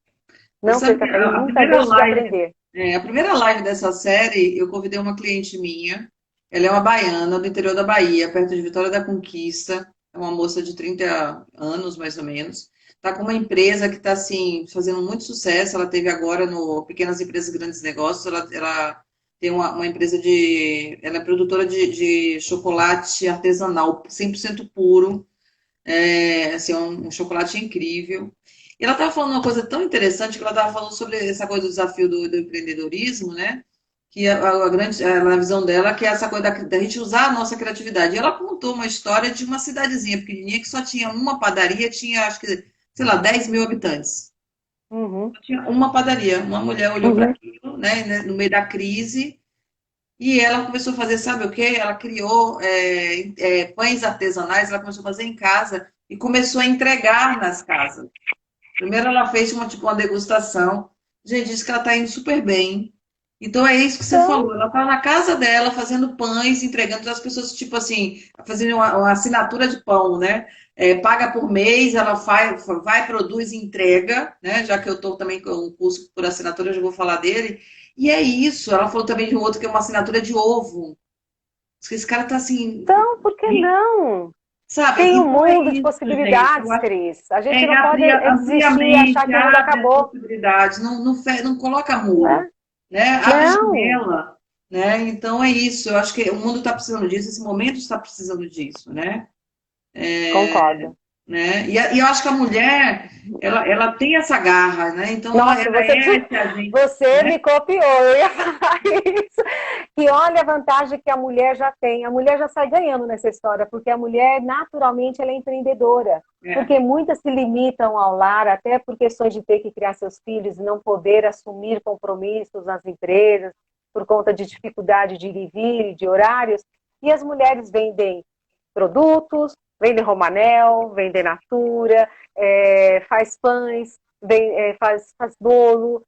Você Não sabe perca que fé e a nunca primeira deixe de live, aprender. a primeira live dessa série, eu convidei uma cliente minha. Ela é uma baiana do interior da Bahia, perto de Vitória da Conquista. É uma moça de 30 anos, mais ou menos. Está com uma empresa que está assim, fazendo muito sucesso. Ela teve agora no Pequenas Empresas e Grandes Negócios. Ela tem uma empresa de. Ela é produtora de chocolate artesanal, 100% puro. Assim, um chocolate incrível. E ela estava falando uma coisa tão interessante que ela estava falando sobre essa coisa do desafio do empreendedorismo, né? Que na visão dela, que é essa coisa da gente usar a nossa criatividade. E ela contou uma história de uma cidadezinha pequenininha que só tinha uma padaria, tinha, acho que, sei lá, 10 mil habitantes. Uhum, Só tinha uma padaria. Uma mulher olhou para uhum. aquilo, né, no meio da crise, e ela começou a fazer, sabe o quê? Ela criou pães artesanais, ela começou a fazer em casa e começou a entregar nas casas. Primeiro ela fez tipo uma degustação. Gente, disse que ela está indo super bem. Então é isso que você Então, falou. Ela está na casa dela fazendo pães, entregando para as pessoas, tipo assim, fazendo uma assinatura de pão, né? Paga por mês, ela vai, produz e entrega, né? Já que eu estou também com um curso por assinatura, eu já vou falar dele. E é isso. Ela falou também de um outro que é uma assinatura de ovo. Diz que esse cara tá assim, por que não? sabe? Tem um Então é mundo de isso, gente. Eu possibilidades, acho Cris. A gente é não pode abrir a desistir e achar mente, que o mundo abre as acabou, possibilidades, não coloca muro, né? né? Abre Não, janela, né? Então é isso. Eu acho que o mundo está precisando disso, esse momento está precisando disso, né? concordo. Né? E eu acho que a mulher, ela tem essa garra, né? Então Nossa, ela é esse agente, você né? me copiou, eu ia falar isso. Que olha a vantagem que a mulher já tem. A mulher já sai ganhando nessa história, porque a mulher, naturalmente, ela é empreendedora. É, Porque muitas se limitam ao lar, até por questões de ter que criar seus filhos e não poder assumir compromissos nas empresas, por conta de dificuldade de ir e vir, de horários. E as mulheres vendem produtos, vendem romanel, vendem natura, faz pães, faz bolo,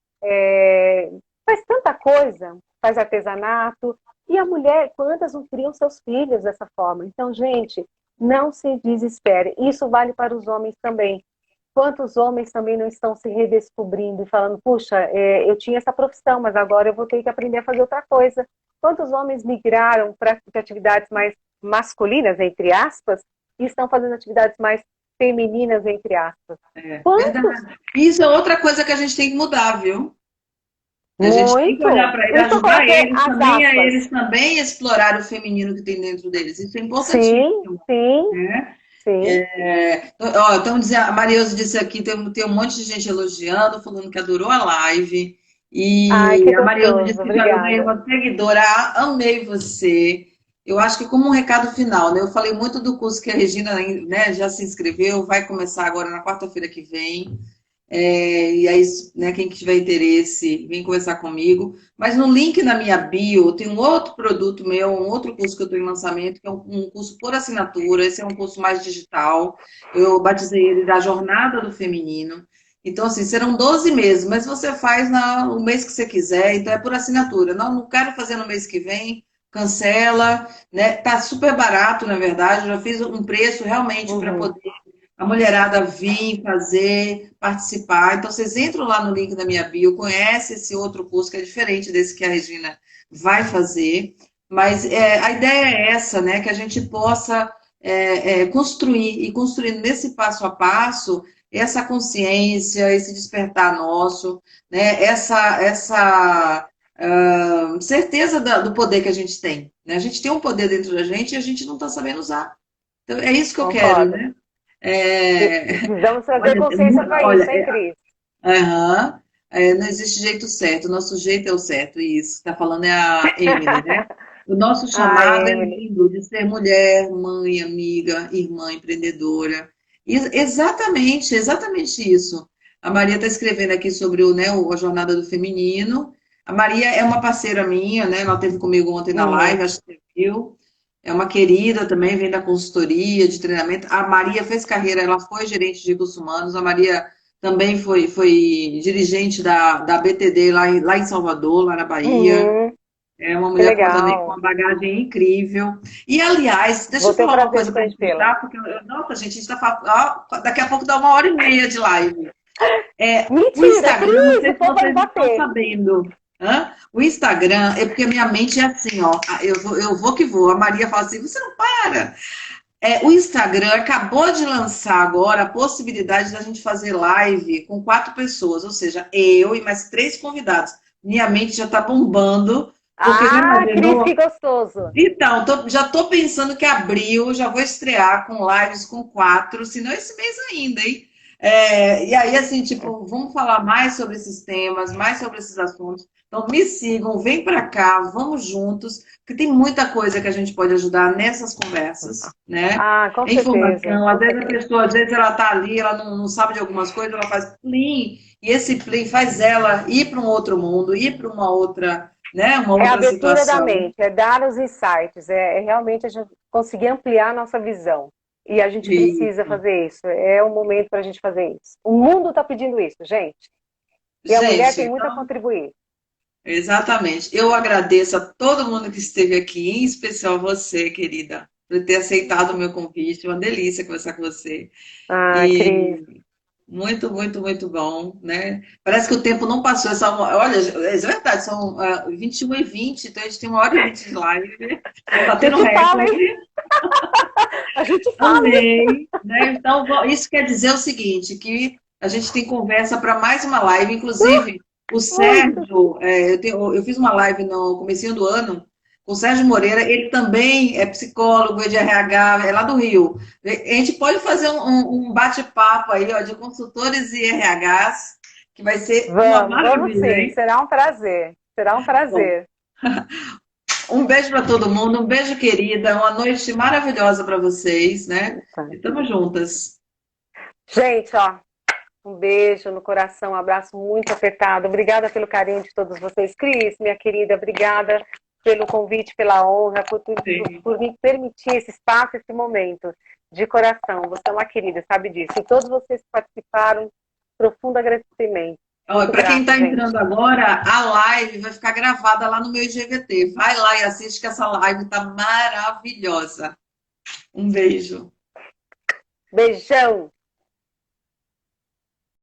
faz tanta coisa, faz artesanato. E a mulher, quantas não criam seus filhos dessa forma? Então, gente, não se desespere. Isso vale para os homens também. Quantos homens também não estão se redescobrindo e falando, puxa, eu tinha essa profissão, mas agora eu vou ter que aprender a fazer outra coisa. Quantos homens migraram para atividades mais masculinas, entre aspas, e estão fazendo atividades mais femininas, entre aspas? Quantos? verdade. Isso é outra coisa que a gente tem que mudar, viu? A gente tem que olhar Muito. para Por eles, isso que eu ajudar coloquei eles as também, a aspas. eles também explorar o feminino que tem dentro deles. Isso é Sim, importantíssimo, sim, né? sim. Ó, então, a Mariose disse aqui, tem um monte de gente elogiando, falando que adorou a live. Ai, E que a Mariose disse gostoso. que já eu ganhei Obrigada. uma seguidora. Ah, amei você. Eu acho que como um recado final, né? Eu falei muito do curso que a Regina, né, já se inscreveu, vai começar agora na quarta-feira que vem. E aí, né, quem que tiver interesse, vem conversar comigo. Mas no link na minha bio tem um outro produto meu, um outro curso que eu estou em lançamento, que é um curso por assinatura. Esse é um curso mais digital. Eu batizei ele da Jornada do Feminino. Então, assim, serão 12 meses, mas você faz no mês que você quiser, então é por assinatura. Não quero fazer no mês que vem, cancela, né? Tá super barato, na verdade. Eu já fiz um preço realmente para Uhum. poder a mulherada vir fazer, participar. Então, vocês entram lá no link da minha bio, conhece esse outro curso que é diferente desse que a Regina vai fazer. Mas a ideia é essa, né? Que a gente possa construir, e construindo nesse passo a passo, essa consciência, esse despertar nosso, né? Essa certeza do poder que a gente tem. Né? A gente tem um poder dentro da gente e a gente não está sabendo usar. Então, é isso que eu quero, Concordo. né? É, Precisamos trazer olha, consciência para olha, isso, hein, Cris? aham, não existe jeito certo, o nosso jeito é o certo, isso. Está falando é a Emily, né? O nosso Ai, chamado é Emily. lindo de ser mulher, mãe, amiga, irmã, empreendedora. Exatamente, exatamente isso. A Maria está escrevendo aqui sobre a jornada do feminino. A Maria é uma parceira minha, né? Ela esteve comigo ontem na Uhum. live, acho que você viu. É uma querida também, vem da consultoria, de treinamento. A Maria fez carreira, ela foi gerente de recursos humanos. A Maria também foi dirigente da BTD lá em Salvador, lá na Bahia. Uhum. É uma Que mulher também com legal. uma bagagem incrível. E, aliás, deixa Vou eu ter o falar uma prazer de coisa para conhecê-la. encerrar, porque, nossa, gente, a gente está falando. Daqui a pouco dá 1 hora e meia de live. O Mentira, Instagram, não Cris, sei o se povo vai me vocês estão bater. sabendo. O Instagram é porque a minha mente é assim, ó. Eu vou que vou. A Maria fala assim: você não para. O Instagram acabou de lançar agora a possibilidade da gente fazer live com 4 pessoas, ou seja, eu e mais 3 convidados. Minha mente já está bombando, porque já Ah, Cris, que imaginou? gostoso. Então, já estou pensando que abril já vou estrear com lives com 4, se não esse mês ainda, hein? E aí, assim, tipo, vamos falar mais sobre esses temas, mais sobre esses assuntos. Então, me sigam, vem para cá, vamos juntos, porque tem muita coisa que a gente pode ajudar nessas conversas, né? Ah, com É certeza, informação, às com vezes a certeza. pessoa, às vezes ela está ali, ela não sabe de algumas coisas, ela faz plim, e esse plim faz ela ir para um outro mundo, ir para uma outra, né, uma É a outra abertura da situação. mente, é dar os insights, é realmente a gente conseguir ampliar a nossa visão. E a gente precisa Isso. fazer isso, é o momento para a gente fazer isso. O mundo está pedindo isso, gente. E a mulher Gente, tem muito a então contribuir. Exatamente. Eu agradeço a todo mundo que esteve aqui, em especial você, querida, por ter aceitado o meu convite. Uma delícia conversar com você. Ah, Cris. E muito, muito, muito bom, né? Parece que o tempo não passou. Olha, é verdade, são 21h20, então a gente tem 1h20 de live. Estamos A batendo gente fala, hein? recorde. A gente fala, hein? Amei, né? Então, isso quer dizer o seguinte, que a gente tem conversa para mais uma live. Inclusive, o Muito. Sérgio, eu fiz uma live no comecinho do ano com o Sérgio Moreira, ele também é psicólogo, é de RH, é lá do Rio. A gente pode fazer um bate-papo aí, ó, de consultores e RHs, que vai ser uma Vamos maravilha, sim. hein? Será um prazer. Será um Bom, prazer. um beijo para todo mundo, um beijo, querida, uma noite maravilhosa para vocês, né? Tá. E estamos juntas. Gente, ó, um beijo no coração, um abraço muito apertado. Obrigada pelo carinho de todos vocês. Cris, minha querida, obrigada pelo convite, pela honra, Sim. por me permitir esse espaço, esse momento. De coração, você é uma querida, sabe disso. E todos vocês que participaram, profundo agradecimento. Muito Para quem grata, está gente. entrando agora, a live vai ficar gravada lá no meu IGVT. Vai lá e assiste que essa live está maravilhosa. Um beijo. Beijão!